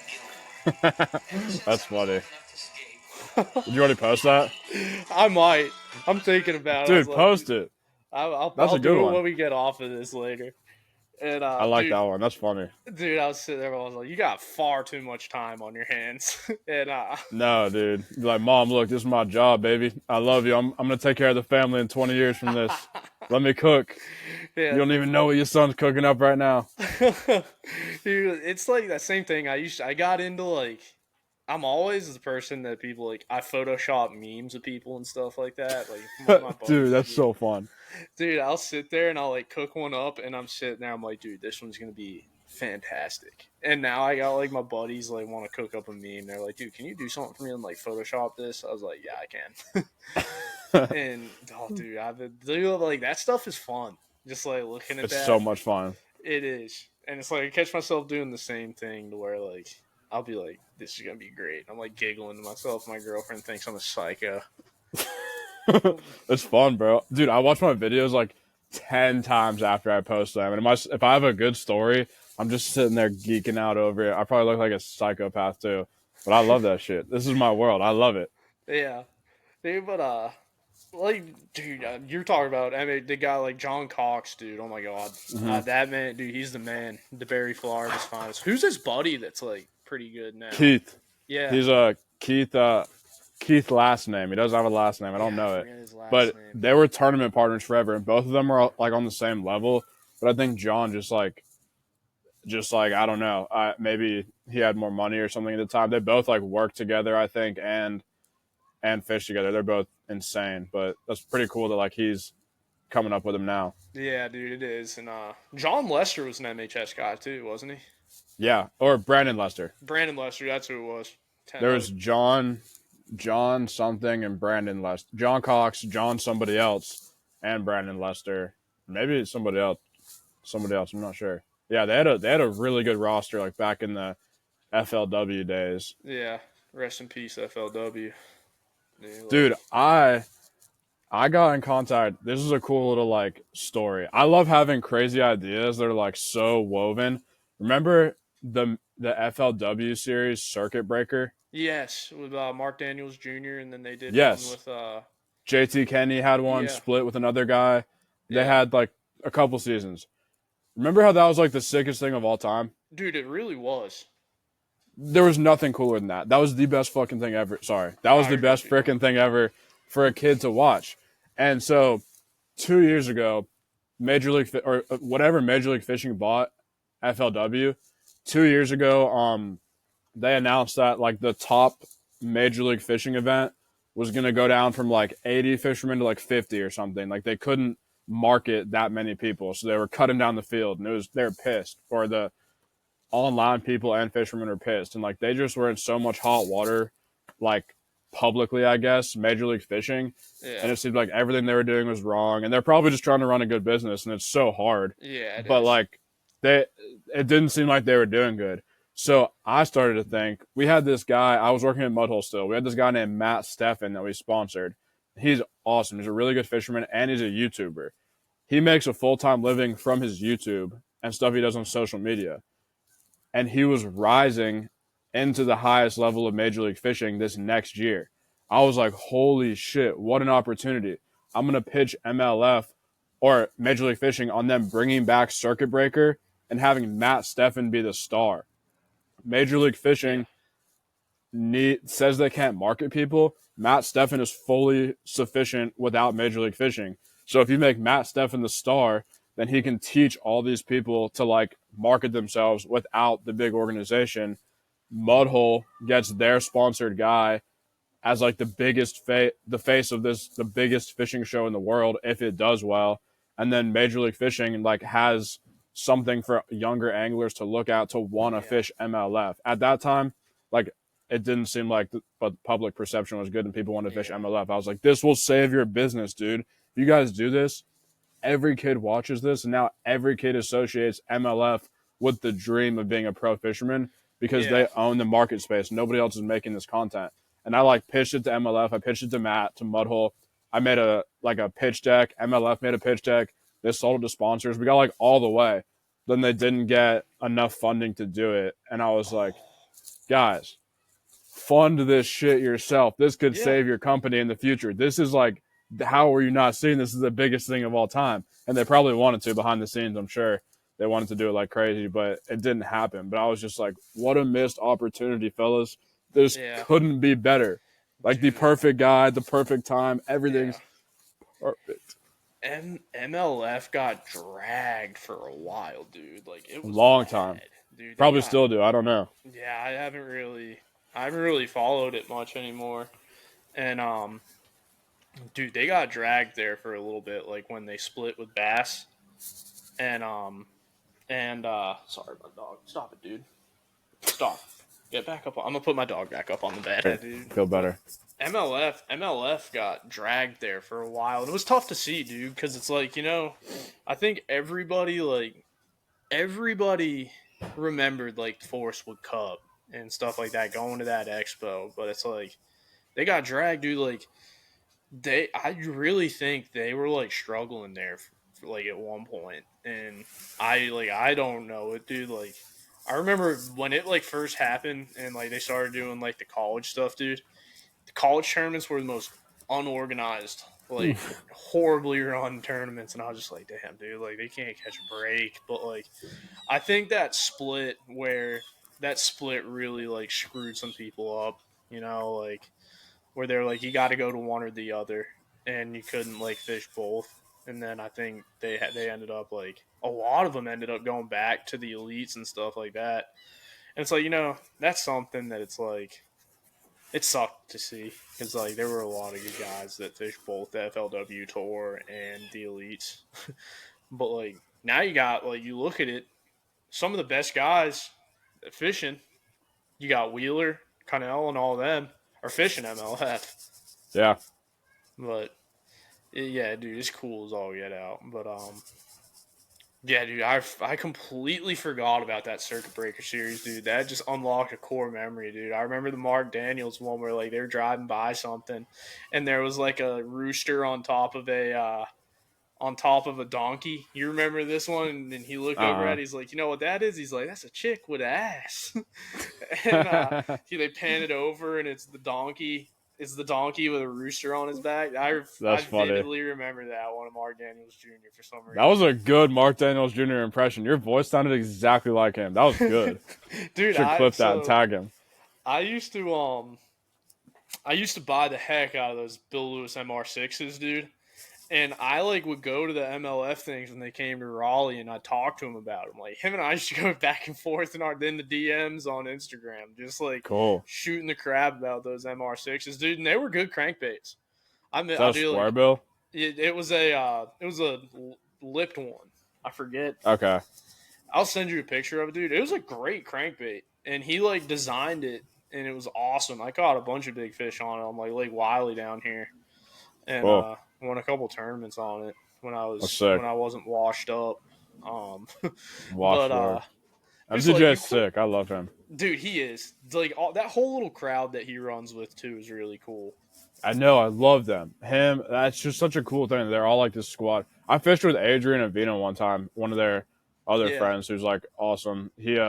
Gilmore. That's funny. Did you already post that? I might. I'm thinking about it. Dude, post it. I'll That's a good do it one. when we get off of this later. And I like dude, that one. That's funny. Dude, I was sitting there, I was like, you got far too much time on your hands. And No, dude. Be like, Mom, look, this is my job, baby. I love you. I'm gonna take care of the family in 20 years from this. Let me cook. yeah, You don't even know what your son's cooking up right now. dude, it's like that same thing. I got into like, I'm always the person that people like, I Photoshop memes of people and stuff like that. Like, one of my buddies, Dude, that's so fun. Dude, I'll sit there and I'll like cook one up, and I'm sitting there, I'm like, dude, this one's gonna be fantastic. And now I got like my buddies like want to cook up a meme. They're like, dude, can you do something for me and like Photoshop this? I was like, yeah, I can. And oh, dude, like that stuff is fun. Just like looking at It's that. so much fun. It is, and it's like I catch myself doing the same thing to where like I'll be like, this is gonna be great. I'm like giggling to myself. My girlfriend thinks I'm a psycho. It's fun, bro. Dude, I watch my videos like 10 times after I post them. And if I have a good story, I'm just sitting there geeking out over it. I probably look like a psychopath too. But I love that shit. This is my world. I love it. Yeah, dude, but like, dude, you're talking about, I mean, the guy like John Cox, dude. Oh my god, that man, dude, he's the man. The Barry Florida's finest. Who's his buddy that's like pretty good now? Keith. Yeah, He's Keith last name. He doesn't have a last name. I don't know I it. forget his last But name. they were tournament partners forever, and both of them were like on the same level. But I think John just like I don't know. Maybe he had more money or something at the time. They both like worked together, I think, and fish together. They're both insane. But that's pretty cool that like he's coming up with him now. Yeah, dude, it is. And John Lester was an MHS guy too, wasn't he? Yeah, or Brandon Lester. Brandon Lester, that's who it was. There was John something and Brandon Lester. John Cox, John somebody else, and Brandon Lester. Maybe somebody else. I'm not sure. Yeah, they had a really good roster like back in the FLW days. Yeah, rest in peace, FLW. Dude, I got in contact. This is a cool little like story. I love having crazy ideas that are like so woven. Remember the FLW series Circuit Breaker? Yes, with Mark Daniels Jr. and then they did Yes. one with JT Kenny had one Yeah. split with another guy. They Yeah. had like a couple seasons. Remember how that was like the sickest thing of all time? dude, it really was. There was nothing cooler than that. That was the best fucking thing ever. Sorry. That was the best freaking thing ever for a kid to watch. And so 2 years ago, Major League Fishing bought FLW. 2 years ago, they announced that like the top Major League Fishing event was going to go down from like 80 fishermen to like 50 or something. Like they couldn't market that many people, so they were cutting down the field, and they were pissed. Or the online people and fishermen were pissed, and like they just were in so much hot water, like publicly, I guess, Major League Fishing, and Yeah. it seemed like everything they were doing was wrong, and they're probably just trying to run a good business, and it's so hard. Yeah, it But is. like it didn't seem like they were doing good. So I started to think we had this guy. I was working at Mudhole still. We had this guy named Matt Steffen that we sponsored. He's awesome. He's a really good fisherman, and he's a YouTuber. He makes a full-time living from his YouTube and stuff he does on social media. And he was rising into the highest level of Major League Fishing this next year. I was like, holy shit, what an opportunity. I'm going to pitch MLF or Major League Fishing on them bringing back Circuit Breaker and having Matt Steffen be the star. Major League Fishing says they can't market people. Matt Steffen is fully sufficient without Major League Fishing. So if you make Matt Steffen the star, then he can teach all these people to like market themselves without the big organization. Mudhole gets their sponsored guy as like the biggest the face of the biggest fishing show in the world if it does well, and then Major League Fishing like has something for younger anglers to look at to want to fish MLF. At that time, like it didn't seem like but public perception was good and people wanted to fish MLF. I was like, this will save your business, dude. If you guys do this, every kid watches this, and now every kid associates MLF with the dream of being a pro fisherman because they own the market space. Nobody else is making this content. And I like pitched it to MLF. I pitched it to Matt, to Mudhole. I made a pitch deck. MLF made a pitch deck. They sold it to sponsors. We got like all the way. Then they didn't get enough funding to do it. And I was like, guys, fund this shit yourself. This could save your company in the future. This is like, how are you not seeing this is the biggest thing of all time? And they probably wanted to behind the scenes, I'm sure. They wanted to do it like crazy, but it didn't happen. But I was just like, what a missed opportunity, fellas. This couldn't be better. Like the perfect guy, the perfect time, everything's perfect. MLF got dragged for a while, dude. Like it was long bad, time. Dude, Probably still do. I don't know. Yeah, I haven't really followed it much anymore. And dude, they got dragged there for a little bit, like when they split with Bass. And sorry, my dog. Stop it, dude. Stop. Get back up. I'm gonna put my dog back up on the bed, dude. Feel better. MLF got dragged there for a while, and it was tough to see, dude, because it's like, I think everybody remembered like Forest Wood Cup and stuff like that going to that expo, but it's like they got dragged, dude. Like I really think they were like struggling there for, like at one point, and I don't know it, dude. Like I remember when it like first happened and like they started doing like the college stuff, dude. The college tournaments were the most unorganized, like horribly run tournaments, and I was just like, damn, dude, like they can't catch a break. But like I think that split really like screwed some people up, like where they're like you got to go to one or the other, and you couldn't like fish both. And then I think they ended up like a lot of them ended up going back to the elites and stuff like that. And it's like that's something that it's like it sucked to see because like there were a lot of good guys that fished both the FLW tour and the elites. But like now you got like you look at it, some of the best guys fishing. You got Wheeler, Connell, and all of them are fishing MLF. Yeah. But yeah, dude, it's cool as all get out. But yeah, dude, I completely forgot about that Circuit Breaker series, dude. That just unlocked a core memory, dude. I remember the Mark Daniels one where like they were driving by something, and there was like a rooster on top of a donkey. You remember this one? And then he looked over at it. He's like, you know what that is? He's like, that's a chick with ass. And they pan it over, and it's the donkey. It's the donkey with a rooster on his back. I vividly remember that one of Mark Daniels Jr. for some reason. That was a good Mark Daniels Jr. impression. Your voice sounded exactly like him. That was good. Dude, should clip that and tag him. I used to buy the heck out of those Bill Lewis MR6s, dude. And I would go to the MLF things when they came to Raleigh, and I talked to him about it. Like him and I used to go back and forth in the DMs on Instagram, just Cool. shooting the crap about those MR6s, dude. And they were good crankbaits. Is that a square bill? It was a lipped one. I forget. Okay. I'll send you a picture of it, dude. It was a great crankbait, and he designed it, and it was awesome. I caught a bunch of big fish on it on Lake Wiley down here, and Cool. won a couple tournaments on it when I wasn't washed up. MJ's sick. I love him, dude. He is that whole little crowd that he runs with too is really cool. I know. I love them. Him. That's just such a cool thing. They're all like this squad. I fished with Adrian and Vino one time. One of their other friends who's awesome. He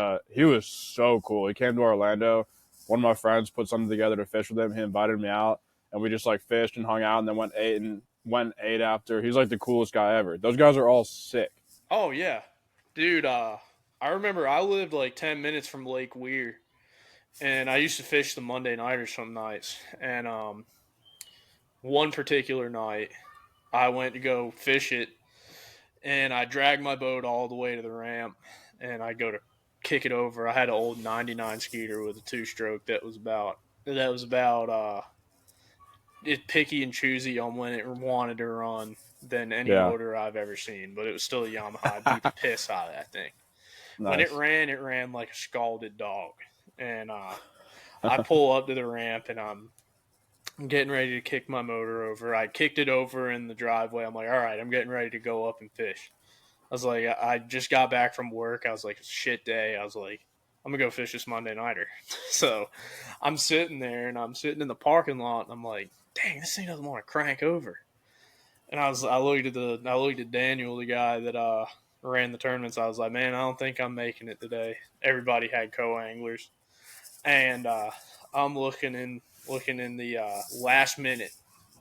was so cool. He came to Orlando. One of my friends put something together to fish with him. He invited me out, and we just fished and hung out, and then went ate after. He's the coolest guy ever. Those guys are all sick. Oh yeah, dude. I remember I lived 10 minutes from Lake Weir, and I used to fish the Monday nighters some nights. And one particular night, I went to go fish it, and I dragged my boat all the way to the ramp, and I go to kick it over. I had an old 99 Skeeter with a 2-stroke that was about it picky and choosy on when it wanted to run than any motor I've ever seen, but it was still a Yamaha. I beat the piss out of that thing. Nice. When it ran like a scalded dog. And I pull up to the ramp, and I'm getting ready to kick my motor over. I kicked it over in the driveway. I'm like, all right, I'm getting ready to go up and fish. I was like, I just got back from work. I was like, it's a shit day. I was like, I'm going to go fish this Monday nighter. So I'm sitting there, and I'm sitting in the parking lot, and I'm like, dang, this thing doesn't want to crank over. And I looked at Daniel, the guy that ran the tournaments. I was like, man, I don't think I'm making it today. Everybody had co-anglers, and I'm looking in the last minute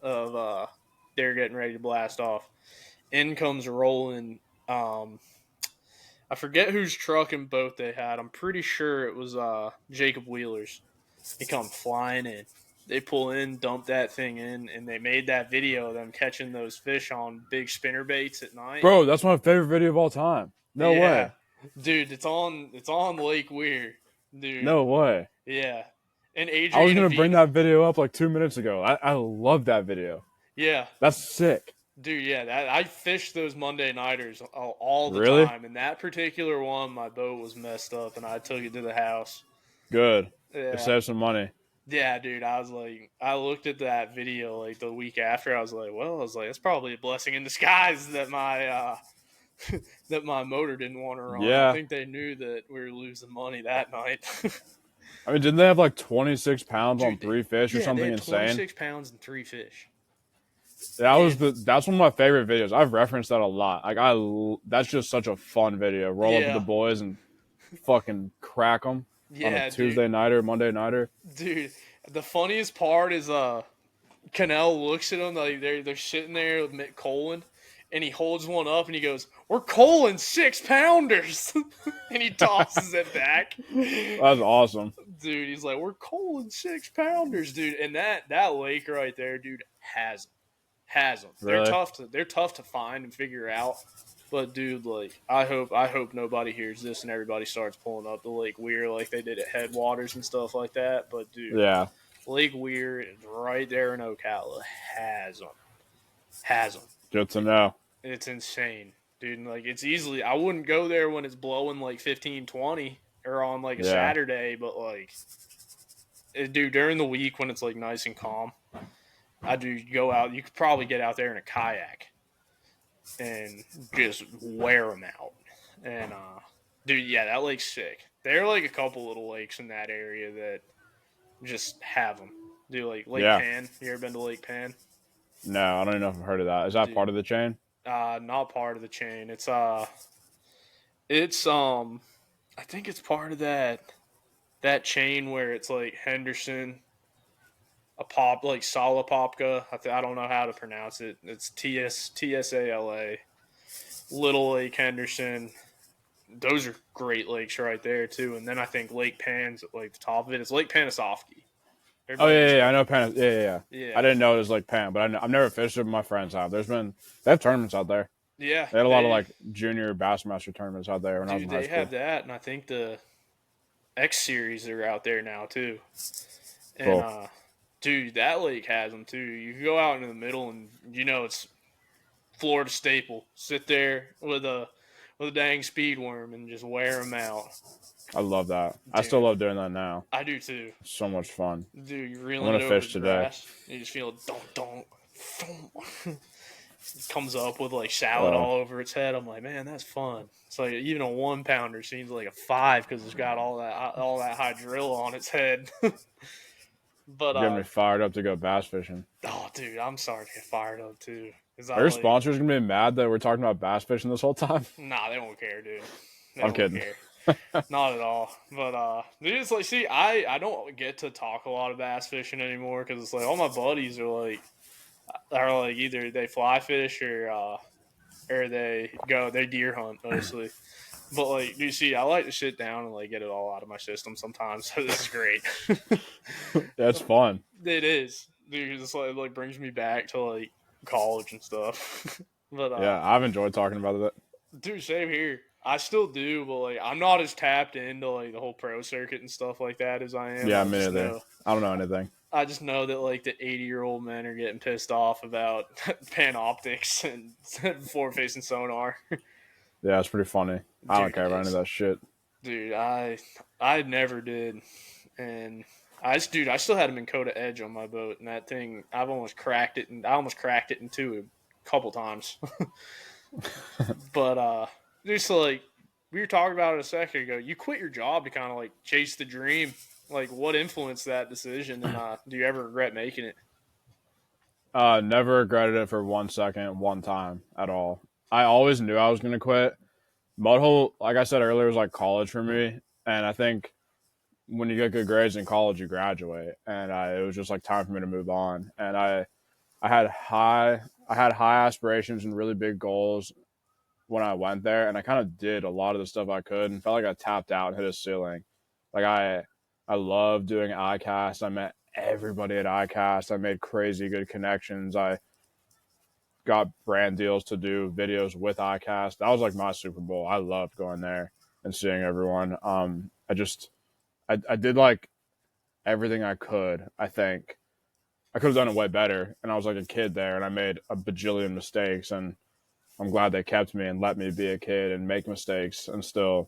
of they're getting ready to blast off. In comes rolling. I forget whose truck and boat they had. I'm pretty sure it was Jacob Wheeler's. He come flying in. They pull in, dump that thing in, and they made that video of them catching those fish on big spinner baits at night. Bro, that's my favorite video of all time. No way. Dude, it's on Lake Weir. Dude. No way. Yeah. And Adrian, I was going to bring that video up 2 minutes ago. I love that video. Yeah. That's sick. Dude, yeah, I fished those Monday nighters all the time. And that particular one, my boat was messed up, and I took it to the house. Good. Yeah. To save some money. Yeah, dude, I looked at that video the week after. I was like, it's probably a blessing in disguise that my that my motor didn't want to run. Yeah. I think they knew that we were losing money that night. I mean, didn't they have 26 pounds on 3 fish or something they had insane? 26 pounds and 3 fish. That's one of my favorite videos. I've referenced that a lot. That's just such a fun video. Roll up with the boys and fucking crack them on a Tuesday nighter, Monday nighter. Dude, the funniest part is Cannell looks at them they're sitting there with Colin, and he holds one up and he goes, "We're Colin 6-pounders," and he tosses it back. That's awesome, dude. He's like, "We're Colin 6-pounders, dude," and that lake right there, dude, has them. Really? They're tough to find and figure out. But dude, I hope nobody hears this and everybody starts pulling up the Lake Weir like they did at Headwaters and stuff like that. But dude, yeah, Lake Weir is right there in Ocala. Has them. Good to know. It's insane, dude. It's easily. I wouldn't go there when it's blowing 15, 20 or on a Saturday, but dude, during the week when it's nice and calm, I do go out. You could probably get out there in a kayak and just wear them out. And dude, yeah, that lake's sick. There are a couple little lakes in that area that just have them. Do Lake Pan? You ever been to Lake Pan? No, I don't even know if I've heard of that. Is that part of the chain? Not part of the chain. It's I think it's part of that chain where it's Henderson, Salapopka. I don't know how to pronounce it. It's TSALA, Little Lake Henderson. Those are great lakes right there too. And then I think Lake Pan's at the top of it. It's Lake Panasoffkee. Oh Everybody knows yeah, I Penn. know Penn. Yeah. Yeah. I didn't know it was like Penn, but I've never fished it. But my friends have. They have tournaments out there. Yeah. They had a lot of like junior Bassmaster tournaments out there when I was in high They school. have that, and I think the X series are out there now too. And Cool. dude, that lake has them too. You can go out into the middle, and it's Florida staple. Sit there with a dang speed worm and just wear them out. I love that. Dude, I still love doing that now. I do too. It's so much fun. Dude, you're I'm reeling gonna it over fish the today. grass. You just feel donk. It comes up with like salad all over its head. I'm like, man, that's fun. It's like even a 1 pounder seems like a 5 because it's got all that hydrilla on its head. But Getting me fired up to go bass fishing. oh, dude, I'm starting to get fired up too. Are your sponsors gonna be mad that we're talking about bass fishing this whole time? Nah, they won't care, dude. I'm kidding. Care. Not at all. But dude, it's like, see, I don't get to talk a lot of bass fishing anymore because it's like all my buddies are like either they fly fish or they deer hunt mostly. But like, dude, see, I like to sit down and like get it all out of my system sometimes. So this is great. That's fun. It is, dude. It's like, it like brings me back to like college and stuff. But Yeah, I've enjoyed talking about it. dude, same here. I still do, but like I'm not as tapped into like the whole pro circuit and stuff like that as I am. Yeah, me neither. I don't know anything. I just know that like the 80-year-old men are getting pissed off about panoptics and forward-facing sonar. Yeah, it's pretty funny. I don't care about any of that shit. Dude, I never did, and I still had a Minn Kota Edge on my boat, and that thing I almost cracked it in two a couple times. But just like we were talking about it a second ago, you quit your job to kind of like chase the dream. Like, what influenced that decision, and do you ever regret making it? Never regretted it for 1 second, one time at all. I always knew I was going to quit. Mudhole, like I said earlier, was like college for me. And I think when you get good grades in college, you graduate. And it was just like time for me to move on. And I had high aspirations and really big goals when I went there. And I kind of did a lot of the stuff I could and felt like I tapped out and hit a ceiling. Like I love doing ICAST. I met everybody at ICAST. I made crazy good connections. I got brand deals to do videos with ICAST. That was like my Super Bowl. I loved going there and seeing everyone. I did like everything I could. I think I could have done it way better. And I was like a kid there and I made a bajillion mistakes. And I'm glad they kept me and let me be a kid and make mistakes and still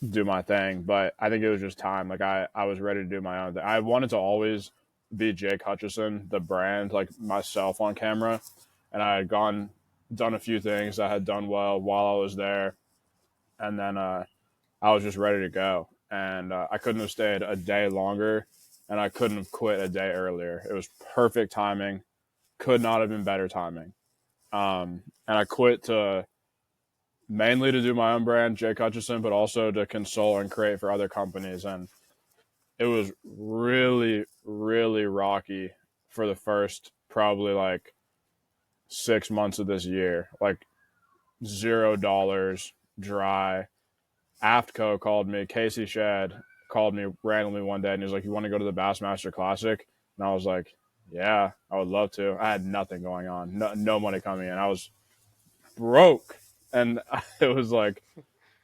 do my thing. But I think it was just time. Like I was ready to do my own thing. I wanted to always be Jake Hutcheson, the brand, like myself on camera. And I had done a few things I had done well while I was there. And then I was just ready to go. And I couldn't have stayed a day longer and I couldn't have quit a day earlier. It was perfect timing. Could not have been better timing. And I quit mainly to do my own brand, Jake Hutcheson, but also to consult and create for other companies. And it was really, really rocky for the first probably like 6 months of this year. Like $0 dry. Aftco called me. Casey Shad called me randomly one day and he was like, "You want to go to the Bassmaster Classic?" And I was like, "Yeah, I would love to." I had nothing going on, no money coming in. I was broke. And it was like,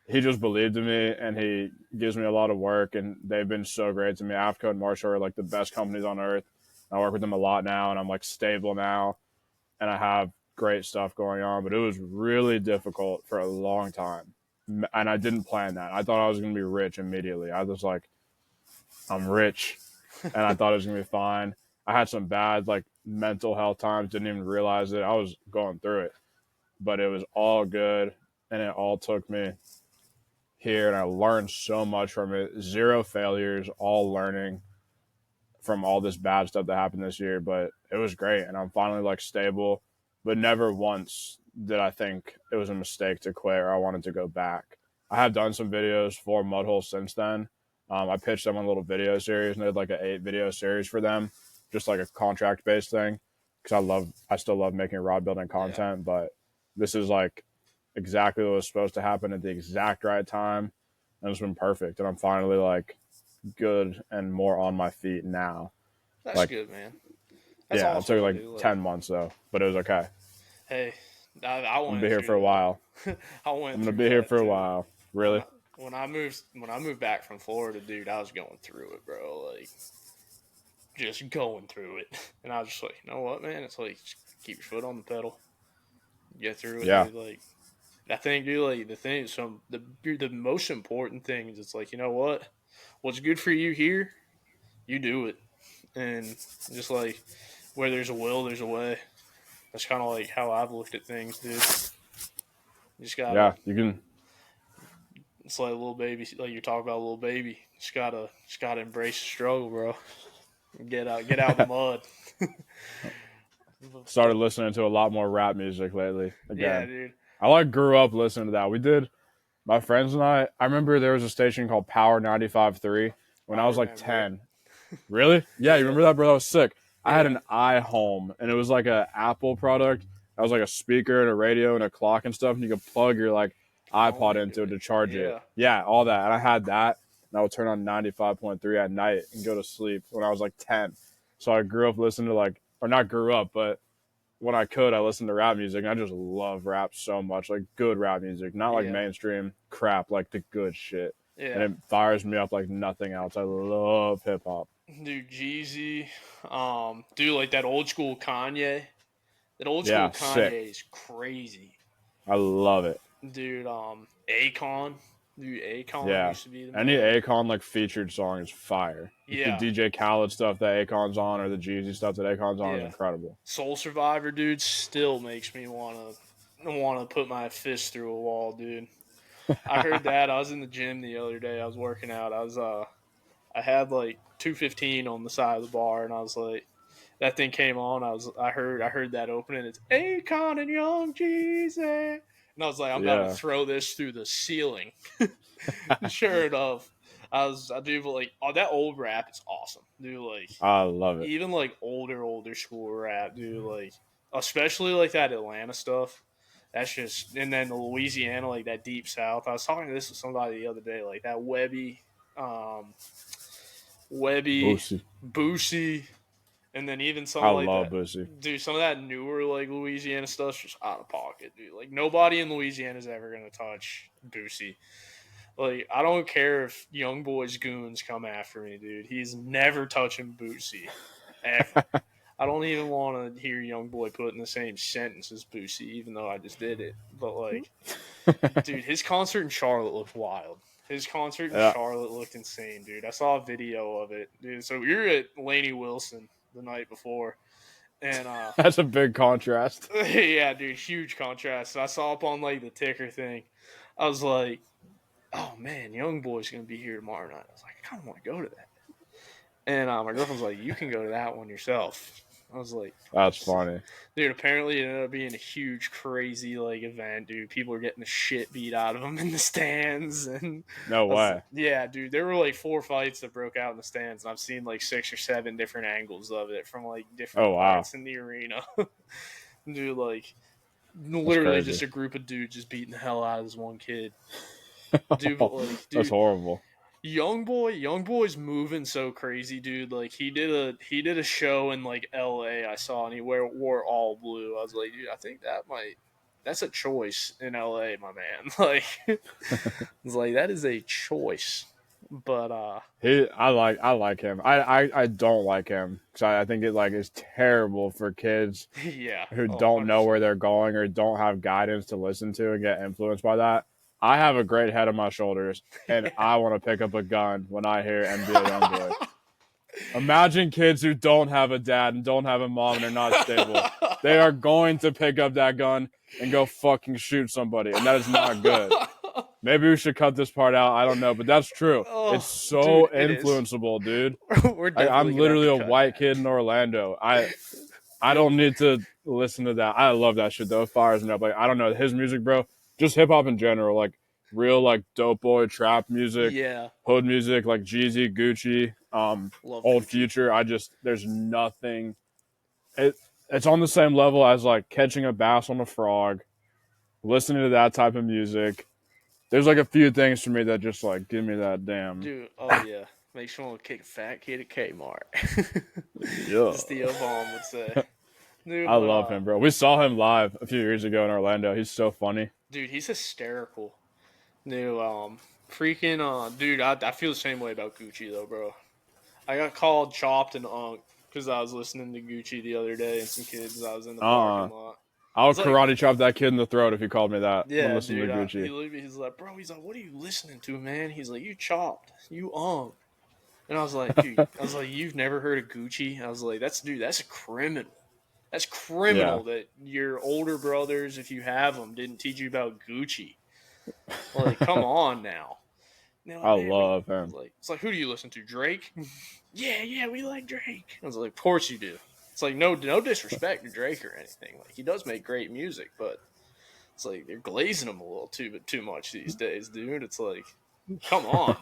he just believed in me and he gives me a lot of work and they've been so great to me. Aftco and Marshall are like the best companies on earth. I work with them a lot now and I'm like stable now and I have great stuff going on, but it was really difficult for a long time. And I didn't plan that. I thought I was going to be rich immediately. I was like, I'm rich. And I thought it was going to be fine. I had some bad like mental health times. Didn't even realize it. I was going through it, but it was all good. And it all took me here. And I learned so much from it. 0 failures, all learning from all this bad stuff that happened this year. But it was great. And I'm finally like stable, but never once did I think it was a mistake to quit or I wanted to go back. I have done some videos for Mudhole since then. I pitched them on a little video series and they had like an 8 video series for them, just like a contract based thing. Cause I still love making rod building content, but this is like exactly what was supposed to happen at the exact right time. And it's been perfect. And I'm finally like good and more on my feet now. That's good, man. That's Yeah, awesome. it took like Dude. 10 months though, but it was okay. Hey, I I'm went gonna be here for a through while. I went I'm gonna through be here that for a too. while. Really? When I moved back from Florida, dude, I was going through it, bro. Like just going through it, and I was just like, you know what, man? It's like just keep your foot on the pedal, get through it, Yeah. dude. Like I think, dude, like the thing, the most important thing is it's like, you know what? What's good for you here, you do it, and just like where there's a will, there's a way. That's kind of like how I've looked at things, dude. You just gotta. Yeah, you can. It's like a little baby, like you're talking about a little baby. Just gotta embrace the struggle, bro. Get out the mud. Started listening to a lot more rap music lately. Yeah, Again, dude. I grew up listening to that. We did. My friends and I remember there was a station called Power 95.3 when I I was like remember it. 10. Really? Yeah, you Yeah, remember that, bro? That was sick. I had yeah. an iHome, and it was like a Apple product. That was like a speaker and a radio and a clock and stuff, and you could plug your like Phone iPod into into it it. to charge it. Yeah. Yeah, all that. And I had that, and I would turn on 95.3 at night and go to sleep when I was like 10. So I grew up listening to or not grew up, but when I could, I listened to rap music, and I just love rap so much, like good rap music, not like Yeah. mainstream crap, like the good shit. And Yeah. it fires me up like nothing else. I love hip hop. Dude, Jeezy. Dude, like that old school Kanye. That old school Yeah, sick. Kanye is crazy. I love it. Dude, Akon. Dude, Akon Yeah. used to be the Any man. Akon like featured song is fire. Like, the Yeah. DJ Khaled stuff that Akon's on or the Jeezy stuff that Akon's on is Yeah. incredible. Soul Survivor, dude, still makes me wanna put my fist through a wall, dude. I heard that. I was in the gym the other day. I was working out. I had like 215 on the side of the bar, and I was like, that thing came on. I heard that opening. It's Akon and Young Jeezy, and I was like, I'm about to Yeah. throw this through the ceiling. Sure enough, I do like that old rap is awesome, dude. Like I love it. even like older school rap, dude. Like especially like that Atlanta stuff. That's just, and then the Louisiana, like that deep South. I was talking to this with somebody the other day, like that um, Webby, Boosie. Boosie, and then even some I like love that. Boosie. Dude, some of that newer like Louisiana stuff's just out of pocket, dude. Like nobody in Louisiana is ever gonna touch Boosie. Like I don't care if Young Boy's goons come after me, dude. He's never touching Boosie, ever. I don't even want to hear Young Boy put in the same sentence as Boosie, even though I just did it. But like, dude, his concert in Charlotte looked wild. His concert in Yeah. Charlotte looked insane, dude. I saw a video of it, dude. So we were at Laney Wilson the night before, and That's a big contrast. yeah, dude, huge contrast. So I saw up on like the ticker thing. I was like, oh man, Young Boy's gonna be here tomorrow night. I was like, I kind of want to go to that. And my girlfriend's like, you can go to that one yourself. I was like, That's funny. dude, apparently it ended up being a huge, crazy like event, dude. People were getting the shit beat out of them in the stands, and No way. yeah, dude, there were like 4 fights that broke out in the stands, and I've seen like 6 or 7 different angles of it from like different Oh, wow. parts in the arena. Dude, like literally crazy. just a group of dudes just beating the hell out of this one kid. Dude, but like, dude, That's horrible. Young Boy's moving so crazy, dude. Like he did a show in like L.A. I saw, and he wore all blue. I was like, dude, I think that's a choice in L.A., my man. Like, it's like that is a choice. But I like him. I don't like him because I think it like is terrible for kids yeah, who oh, don't know 100%. where they're going or don't have guidance to listen to and get influenced by that. I have a great head on my shoulders, and I want to pick up a gun when I hear NBA Youngboy. Imagine kids who don't have a dad and don't have a mom and are not stable. They are going to pick up that gun and go fucking shoot somebody, and that is not good. Maybe we should cut this part out. I don't know, but that's true. Oh, it's so dude, it is. influenceable, dude. We're definitely I'm gonna literally have a to cut white that. kid in Orlando. I don't need to listen to that. I love that shit though. It fires me up. Like I don't know his music, bro. Just hip hop in general, like real like dope boy trap music, Yeah, hood music, like Jeezy, Gucci, love Old Gucci. Future. There's nothing. It's on the same level as like catching a bass on a frog, listening to that type of music. There's like a few things for me that just like give me that damn. Dude, oh yeah, Makes you want to kick a fat kid at Kmart. Yeah. As Theo Vaughn would say. Dude, I love him, bro. We saw him live a few years ago in Orlando. He's so funny. Dude, he's hysterical. Dude, dude, I feel the same way about Gucci, though, bro. I got called chopped and unk because I was listening to Gucci the other day and some kids. I was in the parking lot. I'll It's like, karate chop that kid in the throat if he called me that. yeah, I'm listening dude. to Gucci. He's like, bro. He's like, what are you listening to, man? He's like, you chopped, you unk. And I was like, dude. I was like, you've never heard of Gucci? I was like, that's a criminal. That's criminal that your older brothers, if you have them, didn't teach you about Gucci. Like, come on now. Like, I love him. It's like, who do you listen to? Drake? yeah, we like Drake. I was like, of course you do. It's like, no disrespect to Drake or anything. Like, he does make great music, but it's like they're glazing him a little too much these days, dude. It's like, come on.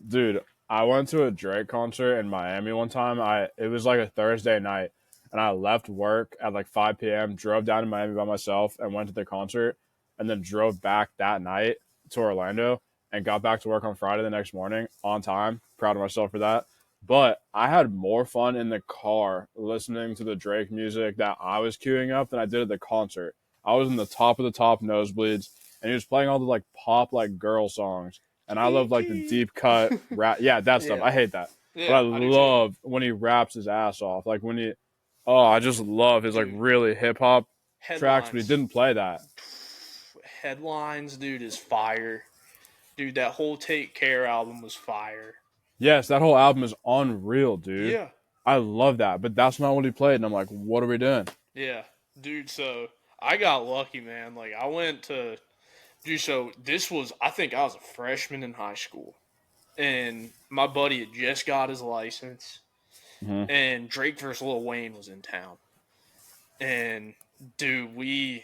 Dude, I went to a Drake concert in Miami one time. It was like a Thursday night, and I left work at like 5 p.m., drove down to Miami by myself and went to the concert, and then drove back that night to Orlando and got back to work on Friday the next morning on time. Proud of myself for that. But I had more fun in the car listening to the Drake music that I was queuing up than I did at the concert. I was in the top of the top nosebleeds, and he was playing all the like pop like girl songs. And I love like the deep cut rap. Yeah, that stuff. I hate that. Yeah, but I love when he raps his ass off. Like when he, I just love his like really hip hop tracks, but he didn't play that. Headlines, dude, is fire. Dude, that whole Take Care album was fire. Yes, that whole album is unreal, dude. Yeah. I love that, but that's not what he played. And I'm like, what are we doing? Yeah. Dude, so I got lucky, man. Like, I went to... Dude, so I think I was a freshman in high school. And my buddy had just got his license. Mm-hmm. And Drake vs. Lil Wayne was in town. And, dude, we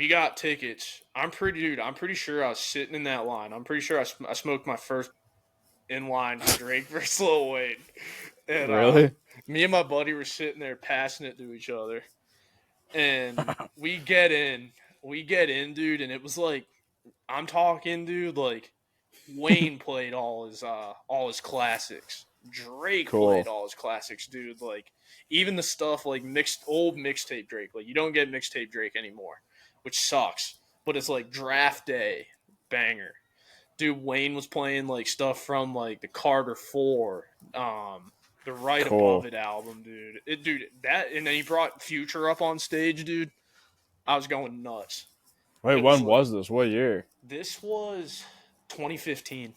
got tickets. I'm pretty sure I was sitting in that line. I'm pretty sure I smoked my first in line for Drake vs. Lil Wayne. And, really? Me and my buddy were sitting there passing it to each other. And we get in, dude, and it was like, I'm talking, dude, like, Wayne played all his classics. Drake played all his classics, dude. Like, even the stuff like old mixtape Drake. Like, you don't get mixtape Drake anymore, which sucks. But it's like Draft Day, banger. Dude, Wayne was playing like stuff from like the Carter 4, the Right Above It album, dude. And then he brought Future up on stage, dude. I was going nuts. Wait, when was this? What year? This was 2015,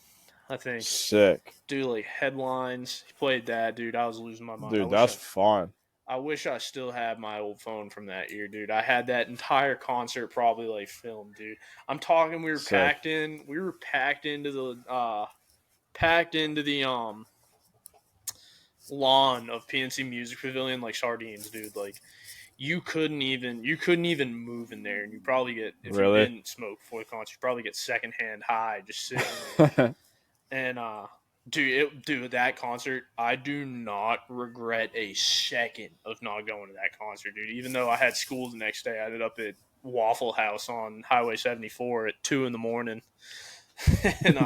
I think. Sick. Dude, like headlines. He played that, dude. I was losing my mind. Dude, that's fun. I wish I still had my old phone from that year, dude. I had that entire concert probably like filmed, dude. I'm talking we were packed into the lawn of PNC Music Pavilion like sardines, dude. Like you couldn't even move in there, and you probably get if you didn't smoke before the concert, you probably get secondhand high just sitting there. And dude, that concert, I do not regret a second of not going to that concert, dude. Even though I had school the next day, I ended up at Waffle House on Highway 74 at 2 a.m. And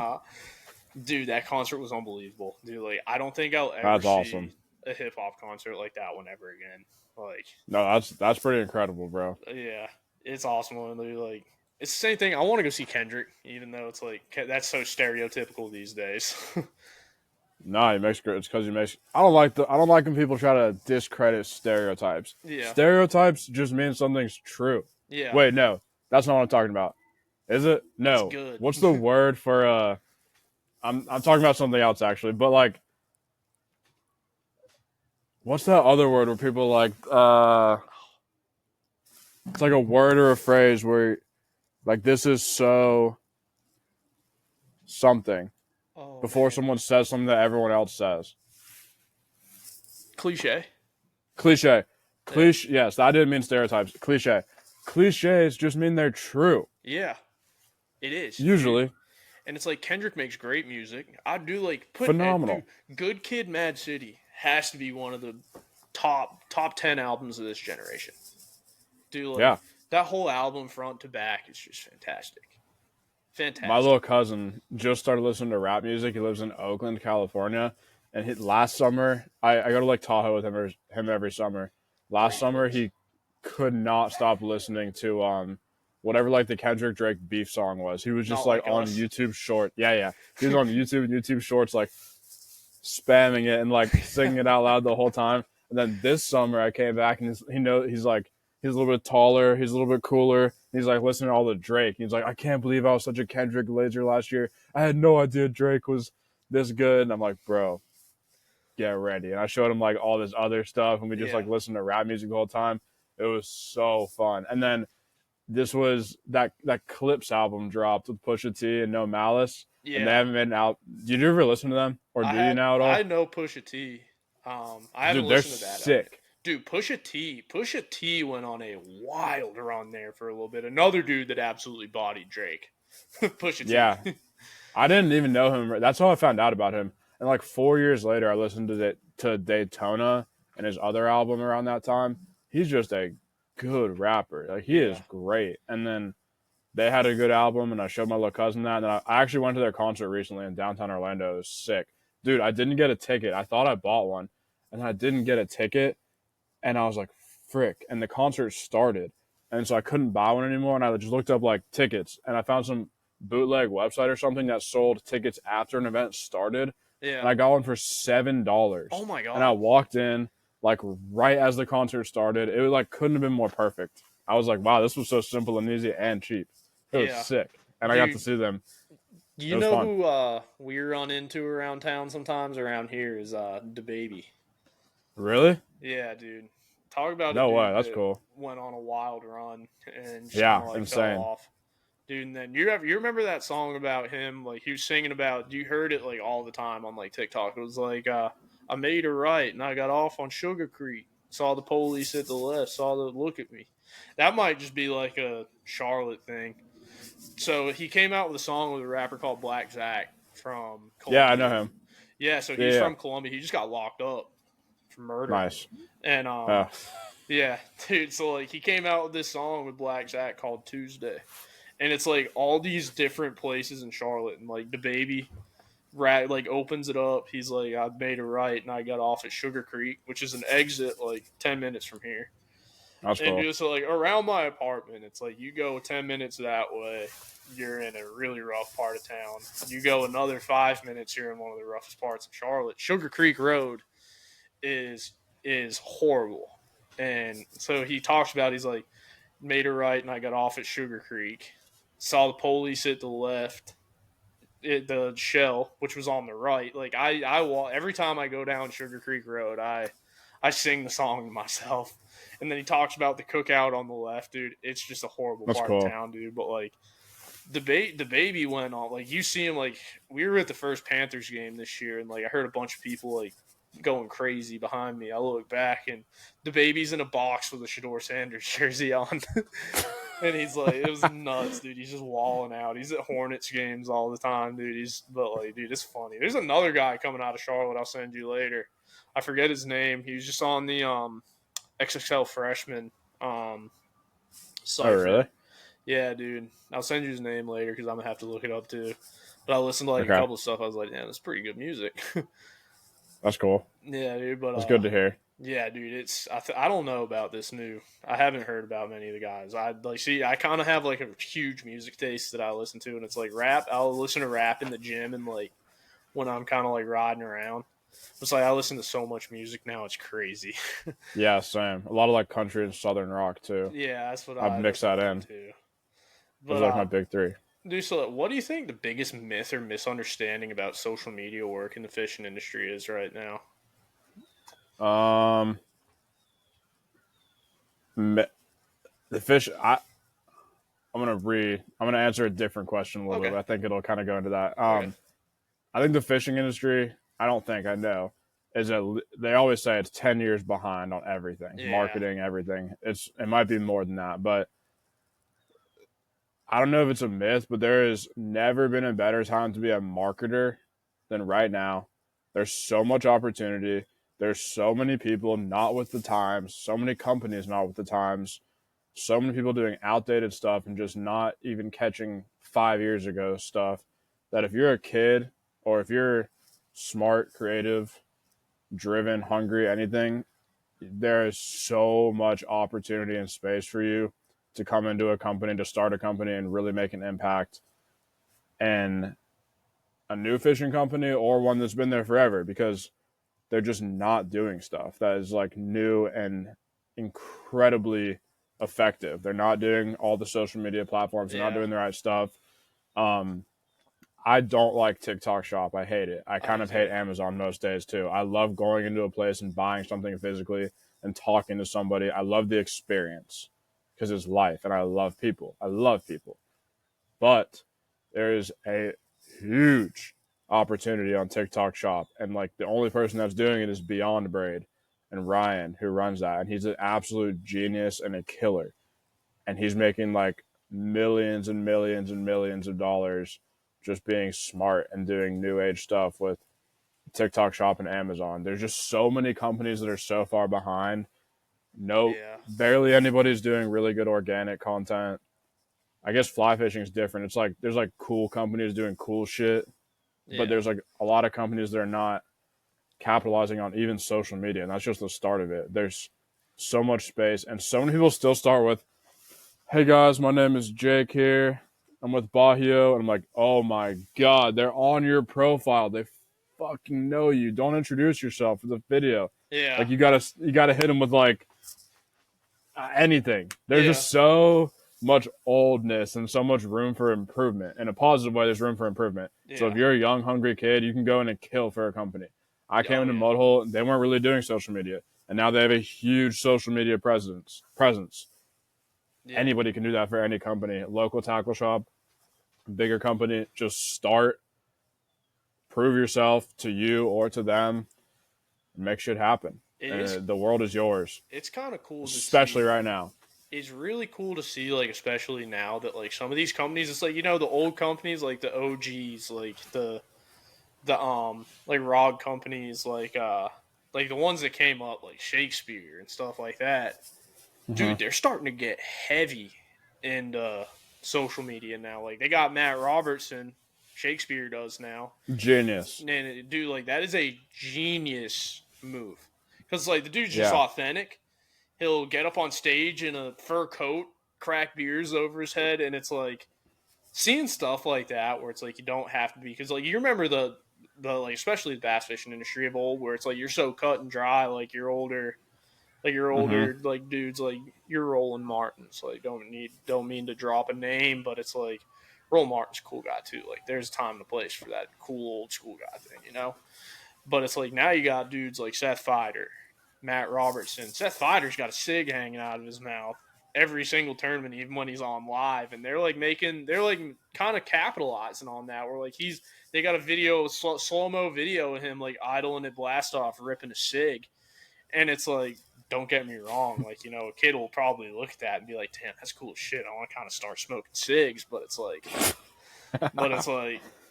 dude, that concert was unbelievable, dude. Like, I don't think I'll ever see a hip hop concert like that one ever again. Like, no, that's pretty incredible, bro. Yeah, it's awesome. Like, it's the same thing. I want to go see Kendrick, even though it's like that's so stereotypical these days. No, he makes great. It's because he makes. I don't like when people try to discredit stereotypes. Yeah, stereotypes just mean something's true. Yeah. Wait, no, that's not what I'm talking about. Is it? No. It's good. What's the word for I'm talking about something else actually, but like, what's that other word where people like it's like a word or a phrase where like this is so something before someone says something that everyone else says. Cliche. Yes, I didn't mean stereotypes. Cliches just mean they're true. Yeah, it is usually. And it's like Kendrick makes great music. I do like phenomenal. Good Kid, Mad City has to be one of the top 10 albums of this generation. Dude, like, that whole album front to back is just fantastic. Fantastic. My little cousin just started listening to rap music. He lives in Oakland, California. And last summer, I go to like Tahoe with him every summer. Last Great summer, choice. he could not stop listening to whatever like the Kendrick Drake beef song was. He was just Not like Like on Us. YouTube Short. Yeah. He was on YouTube and YouTube Shorts like spamming it and like singing it out loud the whole time. And then this summer I came back and he's like he's a little bit taller, he's a little bit cooler. He's like listening to all the Drake. He's like, I can't believe I was such a Kendrick laser last year. I had no idea Drake was this good. And I'm like, bro, get ready. And I showed him like all this other stuff and we just like listened to rap music the whole time. It was so fun. And then this was that Clips album dropped with Pusha T and No Malice. Yeah. And they haven't been out. Did you ever listen to them? Or do you now at all? I know Pusha T. I haven't listened to that. Sick. Dude, Pusha T went on a wild run there for a little bit. Another dude that absolutely bodied Drake. Pusha T. Yeah. I didn't even know him. That's how I found out about him. And like 4 years later, I listened to Daytona and his other album around that time. He's just a good rapper. Like he is great. And then they had a good album, and I showed my little cousin that. And then I actually went to their concert recently in downtown Orlando. It was sick. Dude, I didn't get a ticket. I thought I bought one, and I didn't get a ticket. And I was like, frick. And the concert started. And so I couldn't buy one anymore. And I just looked up like tickets, and I found some bootleg website or something that sold tickets after an event started. Yeah. And I got one for $7. Oh my God. And I walked in like right as the concert started. It was like couldn't have been more perfect. I was like, wow, this was so simple and easy and cheap. It was sick. And Dude, I got to see them. You know fun. Who we run into around town sometimes around here is DaBaby. Really? Yeah, dude. Talk about no way. That's cool. Went on a wild run and just like insane. fell off. Dude, and then you remember that song about him? Like he was singing about. You heard it like all the time on like TikTok. It was like, I made a right and I got off on Sugar Creek. Saw the police at the left. Saw the look at me. That might just be like a Charlotte thing. So he came out with a song with a rapper called Black Zach from Columbia. Yeah, I know him. Yeah, so he's from Columbia. He just got locked up for murder. Nice. And yeah, dude. So like he came out with this song with Black Zach called Tuesday, and it's like all these different places in Charlotte, and like DaBaby, like opens it up. He's like, I made a right and I got off at Sugar Creek, which is an exit like 10 minutes from here. That's cool. And just like around my apartment, it's like you go 10 minutes that way, you're in a really rough part of town. You go another 5 minutes, you're in one of the roughest parts of Charlotte. Sugar Creek Road is horrible. And so he talks about, he's like, made a right and I got off at Sugar Creek. Saw the police at the left. The Shell, which was on the right. Like I walk every time I go down Sugar Creek Road, I sing the song to myself. And then he talks about the cookout on the left, dude. It's just a horrible part of town, dude. But like DaBaby went on, like you see him, like we were at the first Panthers game this year, and like I heard a bunch of people like going crazy behind me. I look back and DaBaby's in a box with a Shedeur Sanders jersey on. And he's like, it was nuts, dude. He's just walling out. He's at Hornets games all the time, dude. But like, dude, it's funny. There's another guy coming out of Charlotte I'll send you later. I forget his name. He was just on the XXL freshman site. Oh, really? Yeah, dude. I'll send you his name later because I'm going to have to look it up too. But I listened to like a couple of stuff. I was like, damn, that's pretty good music. That's cool. Yeah, dude. But it's good to hear. Yeah, dude. I don't know about this new. I haven't heard about many of the guys. I kind of have like a huge music taste that I listen to, and it's like rap. I'll listen to rap in the gym and like when I'm kind of like riding around. It's like I listen to so much music now, it's crazy. Yeah, same. A lot of like country and southern rock too. Yeah, that's what I've mixed that in too. Those are like my big three. Dude, so what do you think the biggest myth or misunderstanding about social media work in the fishing industry is right now? The fish. I'm gonna answer a different question a little bit. But I think it'll kind of go into that. I think the fishing industry. I know is that they always say it's 10 years behind on everything, marketing, everything. It might be more than that, but I don't know if it's a myth. But there has never been a better time to be a marketer than right now. There's so much opportunity. There's so many people not with the times, so many companies not with the times. so many people doing outdated stuff and just not even catching 5 years ago stuff that if you're a kid or if you're smart, creative, driven, hungry, anything, there is so much opportunity and space for you to come into a company, to start a company and really make an impact in a new fishing company or one that's been there forever, because they're just not doing stuff that is like new and incredibly effective. They're not doing all the social media platforms. They're not doing the right stuff. Um, I don't like TikTok Shop. I hate it. I kind of hate Amazon most days too. I love going into a place and buying something physically and talking to somebody. I love the experience because it's life and I love people. I love people. But there is a huge opportunity on TikTok Shop. And like the only person that's doing it is Beyond Braid and Ryan, who runs that. And he's an absolute genius and a killer. And he's making like millions and millions and millions of dollars just being smart and doing new age stuff with TikTok Shop and Amazon. There's just so many companies that are so far behind. Barely anybody's doing really good organic content. I guess fly fishing is different. It's like there's like cool companies doing cool shit, but there's like a lot of companies that are not capitalizing on even social media, and that's just the start of it. There's so much space, and so many people still start with, "Hey guys, my name is Jake here. I'm with Bahio," and I'm like, "Oh my god, they're on your profile. They fucking know you. Don't introduce yourself for the video. Like you gotta hit them with like anything. There's just so much oldness and so much room for improvement. In a positive way, there's room for improvement. So if you're a young, hungry kid, you can go in and kill for a company. I came into Mudhole, they weren't really doing social media, and now they have a huge social media presence. Anybody can do that for any company. Local tackle shop, bigger company, just start, prove yourself to you or to them, and make shit happen. The world is yours. It's kind of cool, especially right now. It's really cool to see, like, especially now that, like, some of these companies, it's like, you know, the old companies, like the OGs, like the like rod companies, like the ones that came up, like Shakespeare and stuff like that. Dude, they're starting to get heavy into social media now. Like, they got Matt Robertson, Shakespeare does now. Genius. And, dude, like, that is a genius move. Because, like, the dude's just authentic. He'll get up on stage in a fur coat, crack beers over his head, and it's like seeing stuff like that where it's like you don't have to be, because like you remember the like, especially the bass fishing industry of old, where it's like you're so cut and dry, like you're older like dudes, like you're Roland Martins, like don't mean to drop a name, but it's like Roland Martin's a cool guy too. Like there's a time and a place for that cool old school guy thing, you know. But it's like now you got dudes like Seth Feider, Matt Robertson. Seth Feider's got a cig hanging out of his mouth every single tournament, even when he's on live, and they're like kind of capitalizing on that. Where like they got a video, slow mo video of him like idling at blast off, ripping a cig, and it's like, don't get me wrong, like, you know, a kid will probably look at that and be like, damn, that's cool as shit. I want to kind of start smoking cigs, but it's like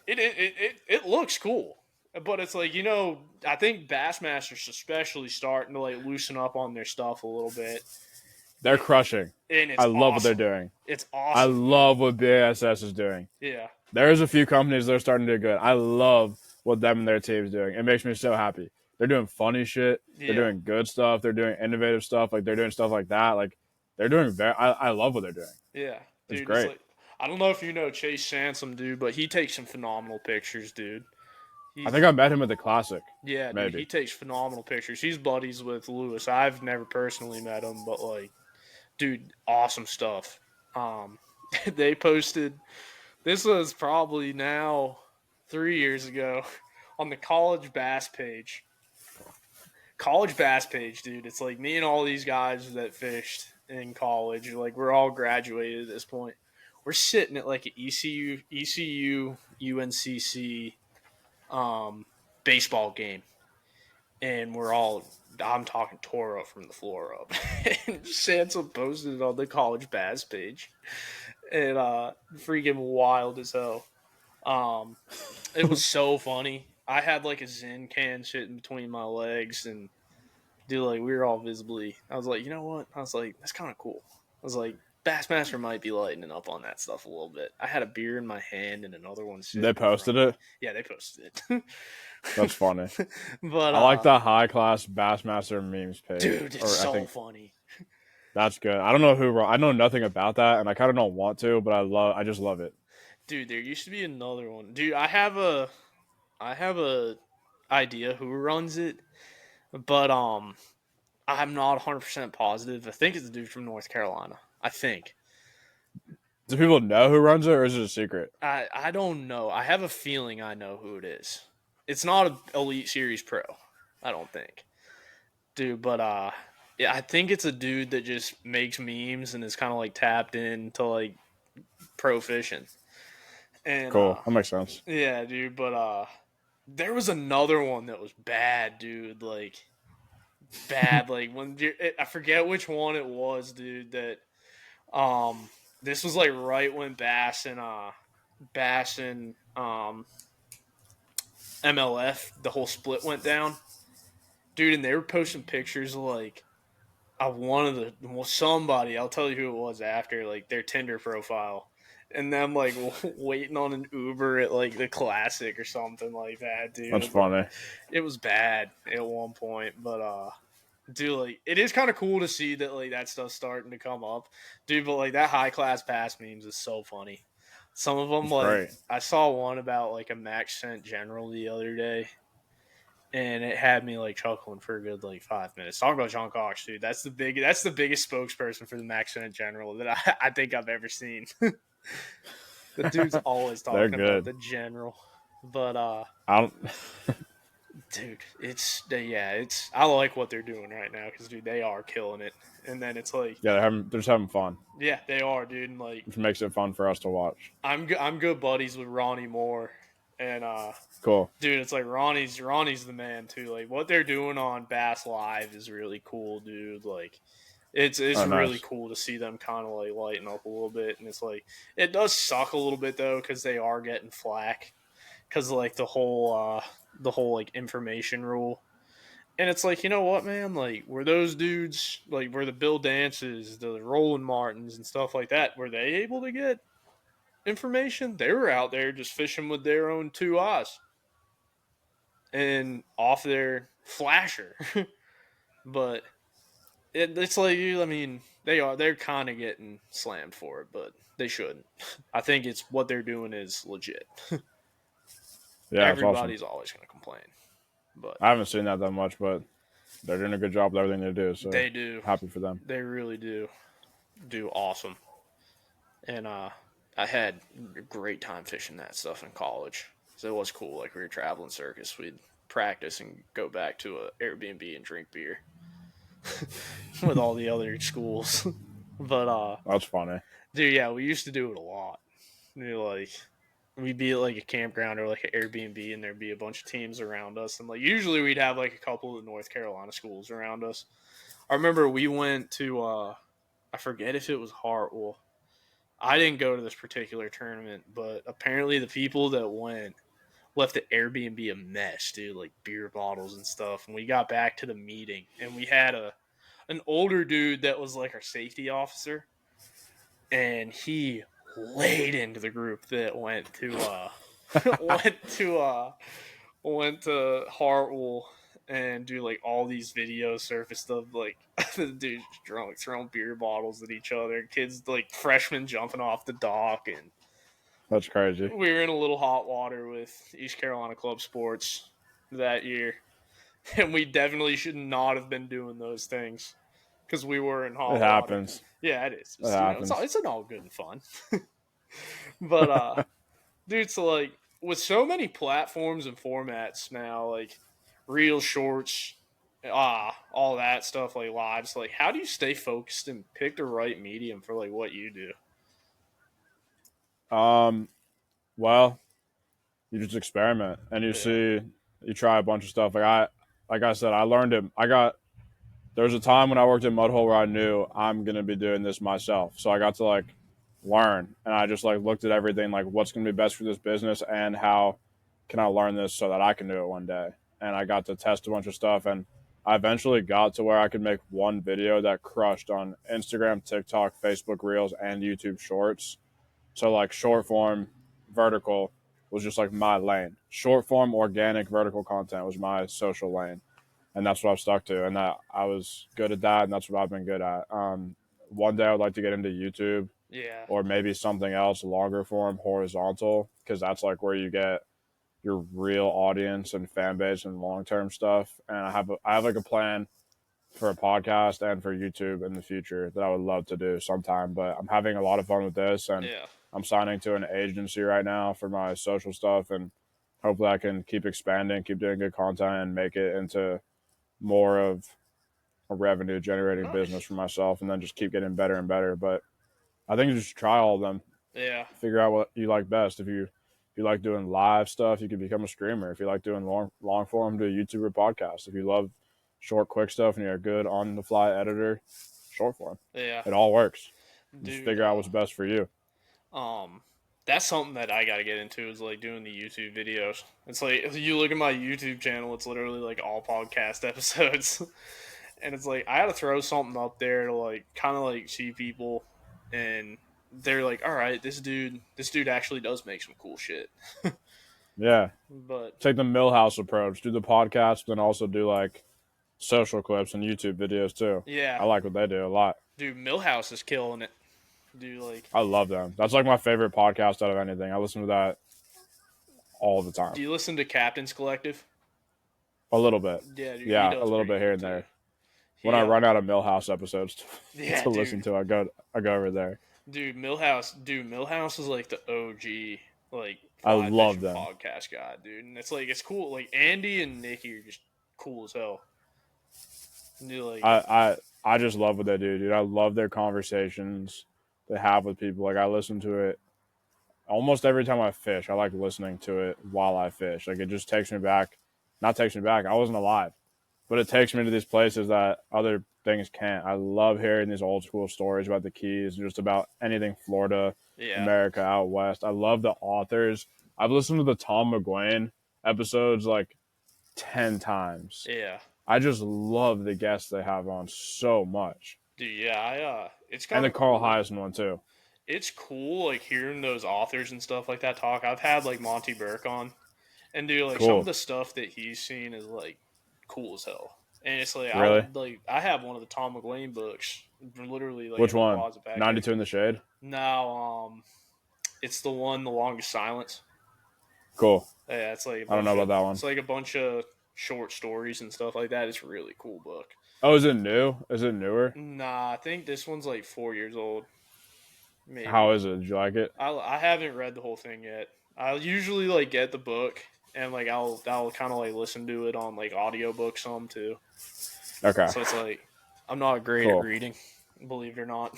it looks cool. But it's like, you know, I think Bassmasters especially starting to like loosen up on their stuff a little bit. They're crushing. And I love what they're doing. It's awesome. I love what BASS is doing. Yeah. There's a few companies that are starting to do good. I love what them and their team's doing. It makes me so happy. They're doing funny shit. They're doing good stuff. They're doing innovative stuff. Like they're doing stuff like that. Like they're doing I love what they're doing. Yeah. Dude, it's great. Like, I don't know if you know Chase Sansom, dude, but he takes some phenomenal pictures, dude. I think I met him at the Classic. Yeah, maybe. Dude, he takes phenomenal pictures. He's buddies with Lewis. I've never personally met him, but like, dude, awesome stuff. They posted, this was probably now 3 years ago, on the College Bass page. College Bass page, dude. It's like me and all these guys that fished in college. Like we're all graduated at this point. We're sitting at like an ECU, UNCC baseball game, and I'm talking Toro from the floor up. And Sansom posted it on the College Bass page, and freaking wild as hell. It was so funny. I had like a Zen can sitting between my legs, and dude, like we were all visibly. I was like, you know what? I was like, that's kind of cool. was like, Bassmaster might be lightening up on that stuff a little bit. I had a beer in my hand and another one sitting They in front posted of me. it. Yeah, they posted it. That's funny. But I like the high class Bassmaster memes page. dude, it's Or I so think funny. that's good. I don't know who. I know nothing about that, and I kind of don't want to, but I just love it. Dude, there used to be another one. Dude, I have a idea who runs it, but I'm not 100% positive. I think it's a dude from North Carolina. I think. Do people know who runs it, or is it a secret? I don't know. I have a feeling I know who it is. It's not a Elite Series Pro. I don't think. Dude, but yeah, I think it's a dude that just makes memes and is kind of like tapped into like pro fishing. And Cool. That makes sense. yeah, dude, but there was another one that was bad, dude. Like bad. Like I forget which one it was, dude. That this was like right when Bass and MLF the whole split went down, dude. And they were posting pictures of like one of the somebody. I'll tell you who it was after like their Tinder profile. And them like waiting on an Uber at like the Classic or something like that, dude. That's funny. It was bad at one point, but dude, like it is kind of cool to see that like that stuff's starting to come up, dude. But like that high class pass memes is so funny. Some of them, It's like great. I saw one about like a Max Scent General the other day, and it had me like chuckling for a good like 5 minutes. Talking about John Cox, dude. That's the biggest spokesperson for the Max Scent General that I think I've ever seen. The dude's always They're talking about good. the general, but I don't. dude, I like what they're doing right now because dude, they are killing it. And then it's like, Yeah, they're just having fun, yeah, they are, dude. And like, which makes it fun for us to watch. I'm good buddies with Ronnie Moore, and Cool. dude, it's like Ronnie's the man too. Like what they're doing on Bass Live is really cool, dude. Like it's Oh, really nice. cool to see them kind of like lighten up a little bit. And it's like it does suck a little bit though because they are getting flack because like the whole like information rule. And it's like, you know what, man? Like, were those dudes, like, were the Bill Dances, the Roland Martins, and stuff like that, were they able to get information? They were out there just fishing with their own two eyes and off their flasher. But it's like, I mean, they're kind of getting slammed for it, but they shouldn't. I think it's what they're doing is legit. Yeah, it's awesome. Everybody's always going to complain. But I haven't seen that much, but they're doing a good job with everything they do. So they do. Happy for them. They really do awesome. And I had a great time fishing that stuff in college. So it was cool. Like we were traveling circus, we'd practice and go back to a Airbnb and drink beer with all the other schools. But That's funny. dude, yeah, we used to do it a lot. Like we'd be at like a campground or like an Airbnb, and there'd be a bunch of teams around us, and like usually we'd have like a couple of North Carolina schools around us. I remember we went to I forget if it was Hartwell. I didn't go to this particular tournament, but apparently the people that went left the Airbnb a mess, dude, like beer bottles and stuff. And we got back to the meeting, and we had an older dude that was like our safety officer, and he laid into the group that went to went to Hartwell and do like all these videos surfaced of like the dudes drunk throwing beer bottles at each other, kids like freshmen jumping off the dock, and That's crazy. we were in a little hot water with East Carolina Club Sports that year, and we definitely should not have been doing those things because we were in hot It water. happens. Yeah, it is. It happens. It's an all good and fun. But dude, so like with so many platforms and formats now, like real shorts, all that stuff, like lives, like how do you stay focused and pick the right medium for like what you do? Well, you just experiment and you try a bunch of stuff. Like I said, I learned it. There was a time when I worked at Mudhole where I knew I'm going to be doing this myself. So I got to like learn, and I just like looked at everything, like what's going to be best for this business and how can I learn this so that I can do it one day. And I got to test a bunch of stuff, and I eventually got to where I could make one video that crushed on Instagram, TikTok, Facebook Reels, and YouTube Shorts. So like short form, vertical was just like my lane. Short form, organic, vertical content was my social lane, and that's what I've stuck to. And that I was good at that, and that's what I've been good at. One day I would like to get into YouTube, Yeah. or maybe something else, longer form, horizontal, because that's like where you get your real audience and fan base and long term stuff. And I have like a plan for a podcast and for YouTube in the future that I would love to do sometime. But I'm having a lot of fun with this, and Yeah. I'm signing to an agency right now for my social stuff, and hopefully I can keep expanding, keep doing good content, and make it into more of a revenue generating business for myself, and then just keep getting better and better. But I think you just try all of them. Yeah. Figure out what you like best. If you like doing live stuff, you can become a streamer. If you like doing long form, do a YouTube or podcast. If you love short, quick stuff and you're a good on the fly editor, short form. Yeah. It all works. Dude, Just figure out what's best for you. That's something that I got to get into is like doing the YouTube videos. It's like if you look at my YouTube channel, it's literally like all podcast episodes. And it's like I got to throw something up there to like kind of like see people and they're like, "All right, this dude actually does make some cool shit." Yeah. But Take the Millhouse approach. Do the podcast, but then also do like social clips and YouTube videos too. yeah, I like what they do a lot. dude, Millhouse is killing it. Dude, like I love them. That's like my favorite podcast out of anything. I listen to that all the time. do you listen to Captain's Collective? A little bit. Yeah, dude, Yeah, a little bit here and there. When I run out of Millhouse episodes to listen to, I go over there. Dude, Millhouse is like the OG, like I love them. podcast guy, dude. And it's like it's cool. Like Andy and Nikki are just cool as hell. Dude, like I just love what they do, dude. I love their conversations they have with people. Like I listen to it almost every time I fish. I like listening to it while I fish. Like it just takes me back. Not takes me back. I wasn't alive, but it takes me to these places that other things can't. I love hearing these old school stories about the Keys, just about anything Florida, America, out west. I love the authors. I've listened to the Tom McGuane episodes like 10 times. Yeah. I just love the guests they have on so much. Dude, yeah, it's kind and of the Carl cool. Hiaasen one too. It's cool, like hearing those authors and stuff like that talk. I've had like Monty Burke on, and dude, like some of the stuff that he's seen is like cool as hell. And it's like, really? I have one of the Tom McGuane books, literally. Like, which one? 92 in the Shade. No, it's the one, The Longest Silence. Cool. Yeah, it's like I don't know about that one. It's like a bunch of short stories and stuff like that. It's a really cool book. Oh, is it new? Is it newer? Nah, I think this one's like 4 years old. Maybe. How is it? Did you like it? I haven't read the whole thing yet. I'll usually like get the book and like I'll kind of like listen to it on like audiobook some too. Okay. So it's like I'm not great at reading, believe it or not.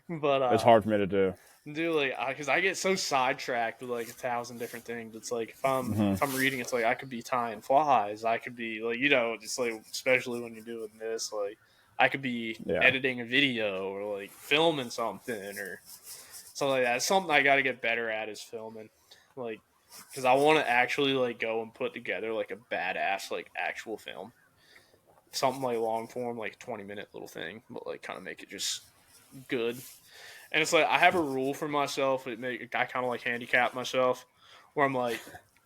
But it's hard for me to do. Dude, like, because I get so sidetracked with like 1,000 different things. It's like if I'm reading, it's like I could be tying flies. I could be like, just like especially when you're doing this, like I could be editing a video or like filming something or something like that. It's something I got to get better at is filming, like because I want to actually like go and put together like a badass like actual film, something like long form, like 20-minute little thing, but like kind of make it just good. And it's like I have a rule for myself. I kind of like handicap myself, where I'm like,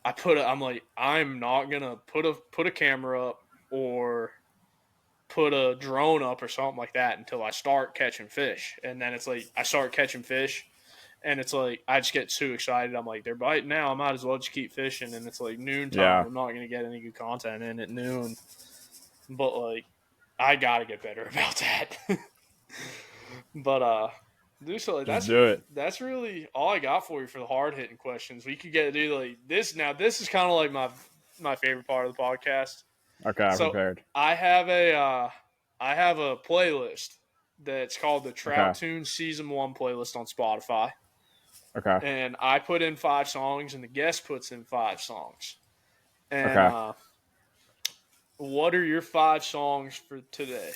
I'm not gonna put a camera up or put a drone up or something like that until I start catching fish. And then it's like I start catching fish, and it's like I just get too excited. I'm like, they're biting now. I might as well just keep fishing. And it's like noon time. Yeah. I'm not gonna get any good content in at noon. But like, I gotta get better about that. But dude, so like that's really all I got for you for the hard hitting questions. We could get like this. Now this is kind of like my favorite part of the podcast. Okay, I'm prepared. I have a playlist that's called the Trout Tunes Season 1 playlist on Spotify. Okay. And I put in 5 songs, and the guest puts in 5 songs. And what are your 5 songs for today?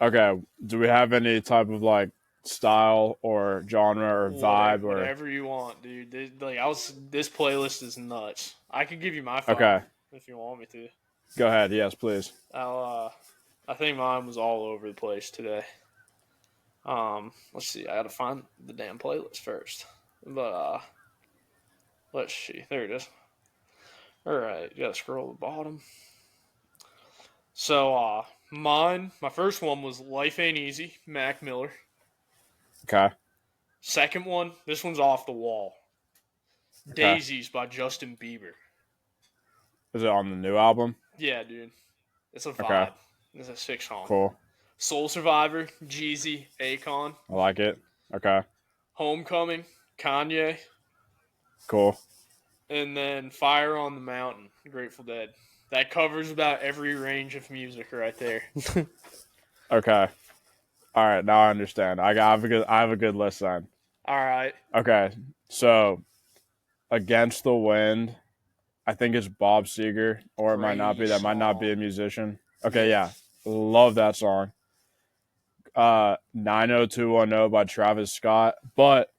Okay. Do we have any type of like style or genre or vibe or whatever you want, dude? This playlist is nuts. I could give you my 5 if you want me to. Go ahead. Yes, please. I think mine was all over the place today. Let's see. I gotta find the damn playlist first. But let's see. There it is. All right, you gotta scroll to the bottom. So, my first one was "Life Ain't Easy," Mac Miller. Okay. Second one, this one's off the wall. Okay. "Daisies" by Justin Bieber. Is it on the new album? Yeah, dude, it's a Okay. vibe. It's a sick song. Cool. "Soul Survivor," Jeezy, Akon. I like it. Okay. "Homecoming," Kanye. Cool. And then "Fire on the Mountain," Grateful Dead. That covers about every range of music right there. Okay. All right. Now I understand. I have a good list then. All right. Okay. So, Against the Wind, I think it's Bob Seger, or it might not be. Great That might not be a song. musician. Okay. Yeah. Love that song. 90210 by Travis Scott, but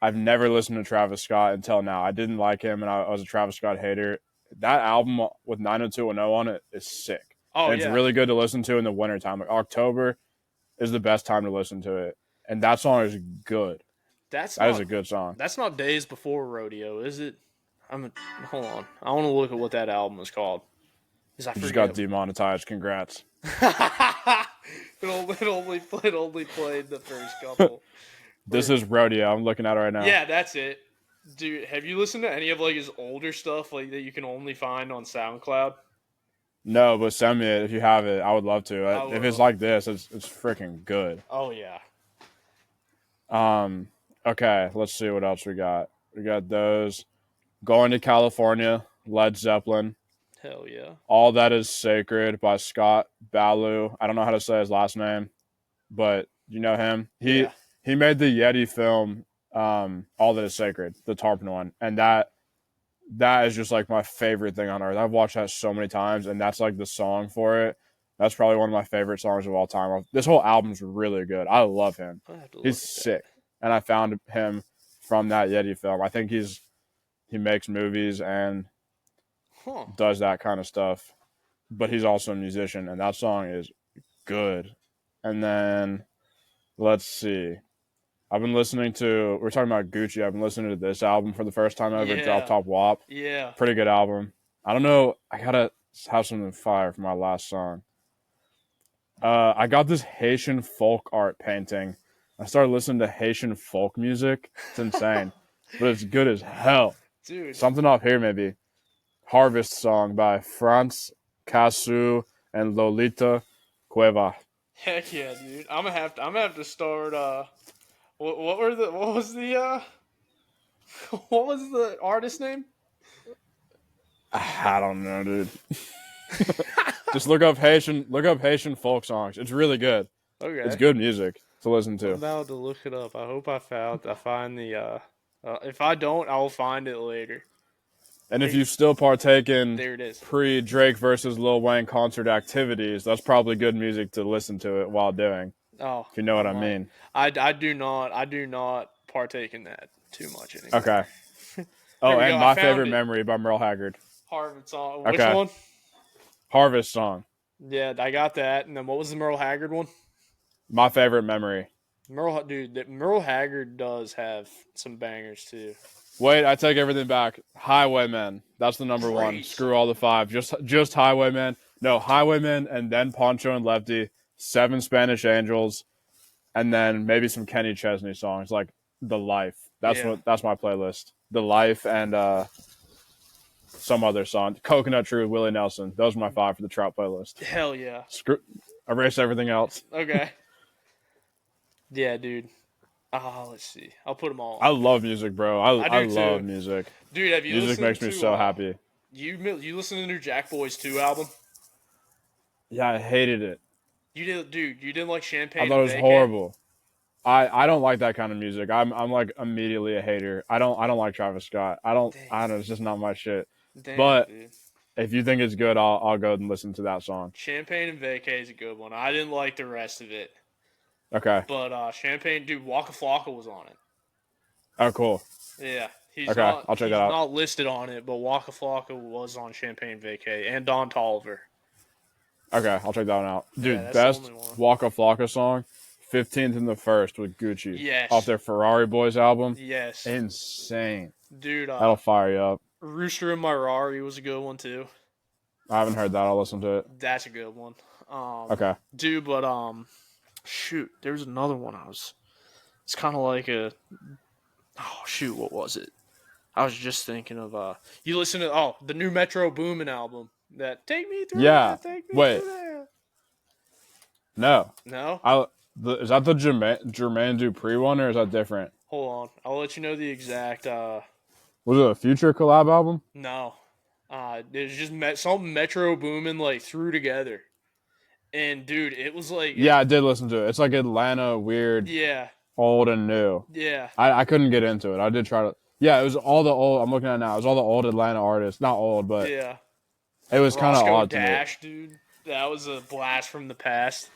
I've never listened to Travis Scott until now. I didn't like him, and I was a Travis Scott hater. That album with 90210 on it is sick. Oh, And it's yeah. really good to listen to in the wintertime. Like October is the best time to listen to it. And that song is good. That is a good song. That's not Days Before Rodeo, is it? Hold on. I want to look at what that album is called. Because I You just forget. got demonetized. Congrats. it only played the first couple. This is Rodeo. I'm looking at it right now. Yeah, that's it. Dude, have you listened to any of like his older stuff like that you can only find on SoundCloud? No, but send me it if you have it. I would love to. I If it's will. like this, it's freaking good. Oh yeah. Okay, let's see what else we got. We got those. Going to California, Led Zeppelin. Hell yeah. All That Is Sacred by Scott Balu. I don't know how to say his last name, but you know him. He made the Yeti film, All That Is Sacred, the Tarpon one, and that is just like my favorite thing on earth. I've watched that so many times, and that's like the song for it. That's probably one of my favorite songs of all time. This whole album's really good. I love him. He's sick, and I found him from that Yeti film. I think he makes movies and does that kind of stuff, but he's also a musician, and that song is good. And then let's see. I've been listening to, we're talking about Gucci. I've been listening to this album for the first time ever, Drop Top Wop. Yeah. Pretty good album. I don't know. I gotta have something fire for my last song. I got this Haitian folk art painting. I started listening to Haitian folk music. It's insane, but it's good as hell. Dude. Something off here maybe. Harvest Song by France Casu and Lolita Cueva. Heck yeah, dude. I'm gonna have to start what was the what was the artist name? I don't know, dude. Just look up Haitian folk songs. It's really good. Okay. It's good music to listen to. I'm about to look it up. I hope I find the if I don't, I'll find it later. And if you still partake in There it is. pre-Drake versus Lil Wayne concert activities, that's probably good music to listen to it while doing. Oh, If you know what I mean. I do not partake in that too much anymore. Okay. There Oh, we and go. My I found Favorite it. Memory by Merle Haggard. Harvard song. Which Okay. one? Harvest Song. Yeah, I got that. And then what was the Merle Haggard one? My Favorite Memory. Merle Haggard does have some bangers too. Wait, I take everything back. Highwaymen. That's the number one. Great. Screw all the five. Just Highwaymen. No, Highwaymen, and then Poncho and Lefty. 7 Spanish Angels, and then maybe some Kenny Chesney songs like The Life. That's my playlist. The Life and some other song. Coconut Tree with Willie Nelson. Those are my 5 for the Trout playlist. Hell yeah. Erase everything else. Okay. Yeah, dude. Let's see. I'll put them all. I love music, bro. I do love too. music. Dude, have you Music listened makes me to, so happy. You listen to the new Jack Boys 2 album? Yeah, I hated it. You did, dude. You didn't like Champagne. I thought it was Vacay? horrible. I don't like that kind of music. I'm like immediately a hater. I don't like Travis Scott. I don't know. It's just not my shit. Damn, But dude. if you think it's good, I'll go and listen to that song. Champagne and Vacay is a good one. I didn't like the rest of it. Okay. But Champagne, dude, Waka Flocka was on it. Oh, cool. Yeah, He's I'll check that out. not listed on it, but Waka Flocka was on Champagne Vacay and Don Tolliver. Okay, I'll check that one out. Dude, that's best the only one. Waka Flocka song, 15th and the First with Gucci. Yes. Off their Ferrari Boys album. Yes. Insane. Dude, that'll fire you up. Rooster in My Rari was a good one too. I haven't heard that. I'll listen to it. That's a good one. Okay. Dude, but shoot, there's another one it's kind of like what was it? I was just thinking of you listen to the new Metro Boomin album that Take Me Through That, Take Me Through That. No. Is that the Jermaine Dupri one, or is that different? Hold on, I'll let you know the exact. Was it a Future collab album? No, there's just something Metro Boomin like threw together, and dude, it was like I did listen to it. It's like Atlanta weird. Yeah. Old and new. Yeah. I couldn't get into it. I did try to. Yeah, it was all the old. I'm looking at it now. It was all the old Atlanta artists. Not old, but yeah, it was kind of odd Dash, to me. Dude, that was a blast from the past.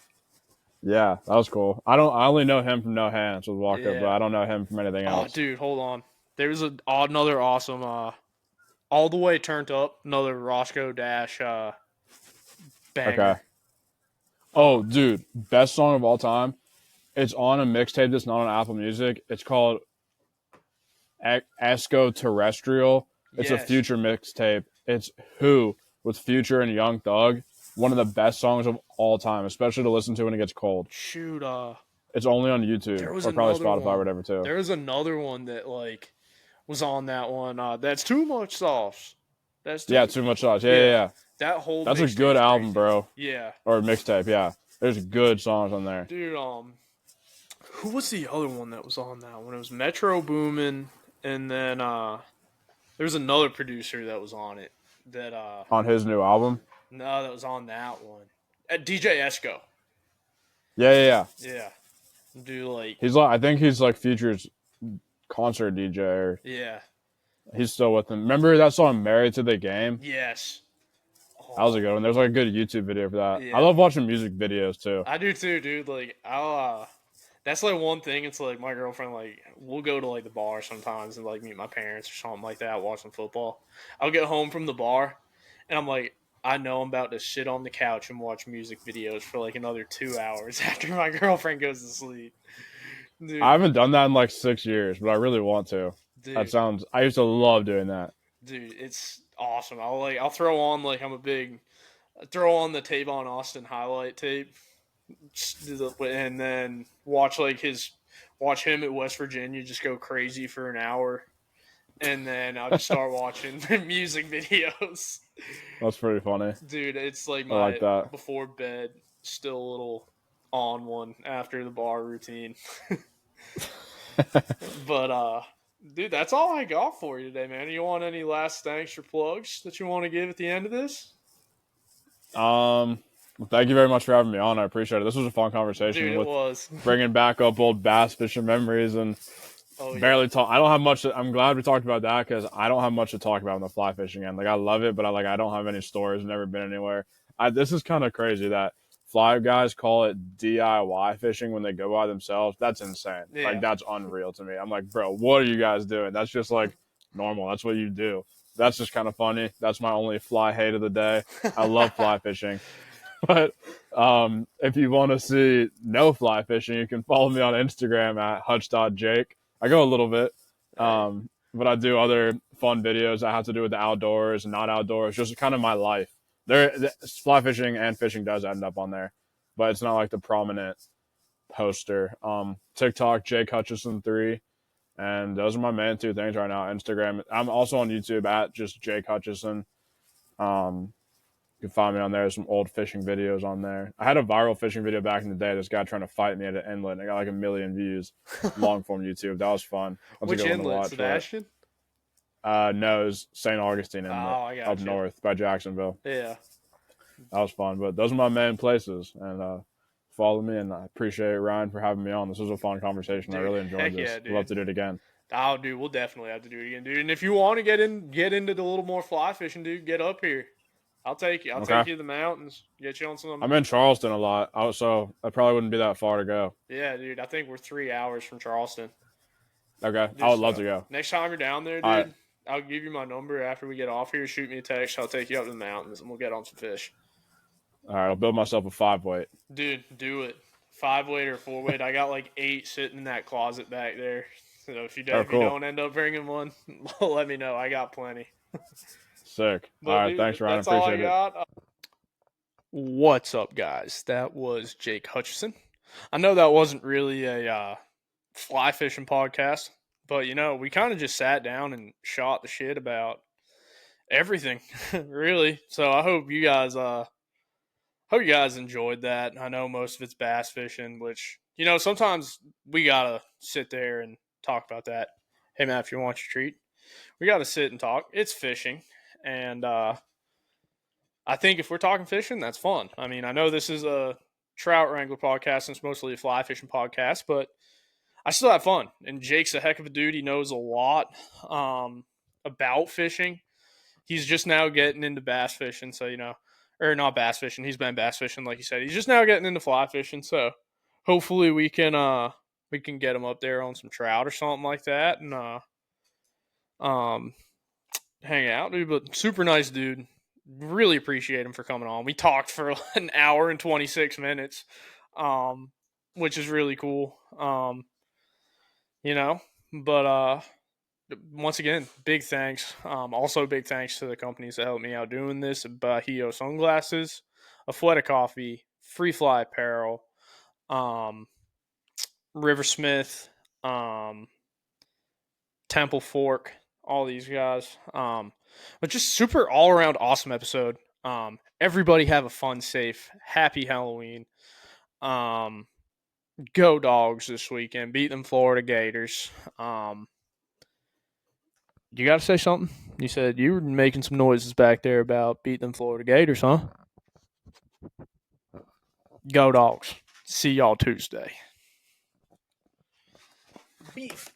Yeah, that was cool. I only know him from No Hands with Walker, but I don't know him from anything else. Oh, dude, hold on. There's another awesome All the Way Turned Up, another Roscoe Dash banger. Okay. Oh, dude, best song of all time. It's on a mixtape that's not on Apple Music. It's called Esco Terrestrial. It's a Future mixtape. It's Who with Future and Young Thug. One of the best songs of all time, especially to listen to when it gets cold. Shoot, it's only on YouTube or probably Spotify or whatever too. There was another one that like was on that one. That's Too Much Sauce. Too Much Sauce. Yeah. That's a good album, bro. Yeah. Or mixtape. Yeah. There's good songs on there. Dude, who was the other one that was on that one? It was Metro Boomin, and then there was another producer that was on it. That on his new album? No, that was on that one. DJ Esco. Yeah. Yeah. Dude, I think he's like Future's concert DJ. Yeah. He's still with him. Remember that song Married to the Game? Yes. That was a good one. There's like a good YouTube video for that. Yeah. I love watching music videos too. I do too, dude. That's like one thing. It's like my girlfriend, we'll go to like the bar sometimes and like meet my parents or something like that, watching football. I'll get home from the bar and I'm like, I know I'm about to sit on the couch and watch music videos for like another 2 hours after my girlfriend goes to sleep. Dude. I haven't done that in like 6 years, but I really want to. Dude. I used to love doing that. Dude, it's awesome. I'll throw on throw on the Tavon Austin highlight tape and then watch him at West Virginia just go crazy for an hour. And then I'll just start watching music videos. That's pretty funny. Dude, it's like before bed, still a little on one after the bar routine. But, dude, that's all I got for you today, man. You want any last thanks or plugs that you want to give at the end of this? Well, thank you very much for having me on. I appreciate it. This was a fun conversation. Dude, it was. Bringing back up old bass fishing memories and barely talk. I don't have much. I'm glad we talked about that because I don't have much to talk about in the fly fishing end. Like, I love it, but I don't have any stories. Never been anywhere. This is kind of crazy that fly guys call it DIY fishing when they go by themselves. That's insane. Yeah. Like, that's unreal to me. I'm like, bro, what are you guys doing? That's just like normal. That's what you do. That's just kind of funny. That's my only fly hate of the day. I love fly fishing. But if you want to see no fly fishing, you can follow me on Instagram at hutch.jake. I go a little bit, but I do other fun videos that have to do with the outdoors and not outdoors, just kind of my life. Fly fishing and fishing does end up on there, but it's not like the prominent poster. TikTok, Jake Hutcheson 3, and those are my main two things right now. Instagram. I'm also on YouTube at just Jake Hutcheson. You can find me on there. There's some old fishing videos on there. I had a viral fishing video back in the day. This guy trying to fight me at an inlet. I got like 1 million views. Long form YouTube. That was fun. Which inlet? Sebastian? No, it was St. Augustine inlet up north by Jacksonville. Yeah. That was fun. But those are my main places. And follow me. And I appreciate Ryan for having me on. This was a fun conversation. Dude, I really enjoyed this. Yeah, dude. I'd love to do it again. Oh, dude, we'll definitely have to do it again, dude. And if you want to get into the little more fly fishing, dude, get up here. I'll take you. I'll take you to the mountains. Get you on some. I'm in Charleston a lot, so I probably wouldn't be that far to go. Yeah, dude. I think we're 3 hours from Charleston. Okay, I would love to go. Next time you're down there, dude, All right. I'll give you my number after we get off here. Shoot me a text. I'll take you up to the mountains and we'll get on some fish. All right, I'll build myself a 5-weight. Dude, do it. 5-weight or 4-weight. I got like 8 sitting in that closet back there. So if you don't end up bringing one, let me know. I got plenty. Sick. But, all right, dude, thanks, Ryan. That's all I Appreciate it. got. What's up, guys? That was Jake Hutcheson. I know that wasn't really a fly fishing podcast, but we kind of just sat down and shot the shit about everything, really. So I hope you guys enjoyed that. I know most of it's bass fishing, which sometimes we gotta sit there and talk about that. Hey Matt, if you want your treat, we gotta sit and talk. It's fishing, and I think if we're talking fishing, that's fun. I mean, I know this is a Trout Wrangler podcast and it's mostly a fly fishing podcast, but I still have fun. And Jake's a heck of a dude. He knows a lot about fishing. He's just now getting into bass fishing, so or not bass fishing. He's been bass fishing, like you said. He's just now getting into fly fishing, so hopefully we can get him up there on some trout or something like that, and hang out, dude. But super nice dude. Really appreciate him for coming on. We talked for an hour and 26 minutes, which is really cool. But once again, big thanks. Also big thanks to the companies that helped me out doing this: Bahio Sunglasses, Afleta Coffee, Free Fly Apparel, Riversmith, Temple Fork, all these guys. But just super all around awesome episode. Everybody have a fun, safe, happy Halloween. Go Dogs this weekend. Beat them Florida Gators. You got to say something? You said you were making some noises back there about beating them Florida Gators, huh? Go Dogs. See y'all Tuesday. Beef.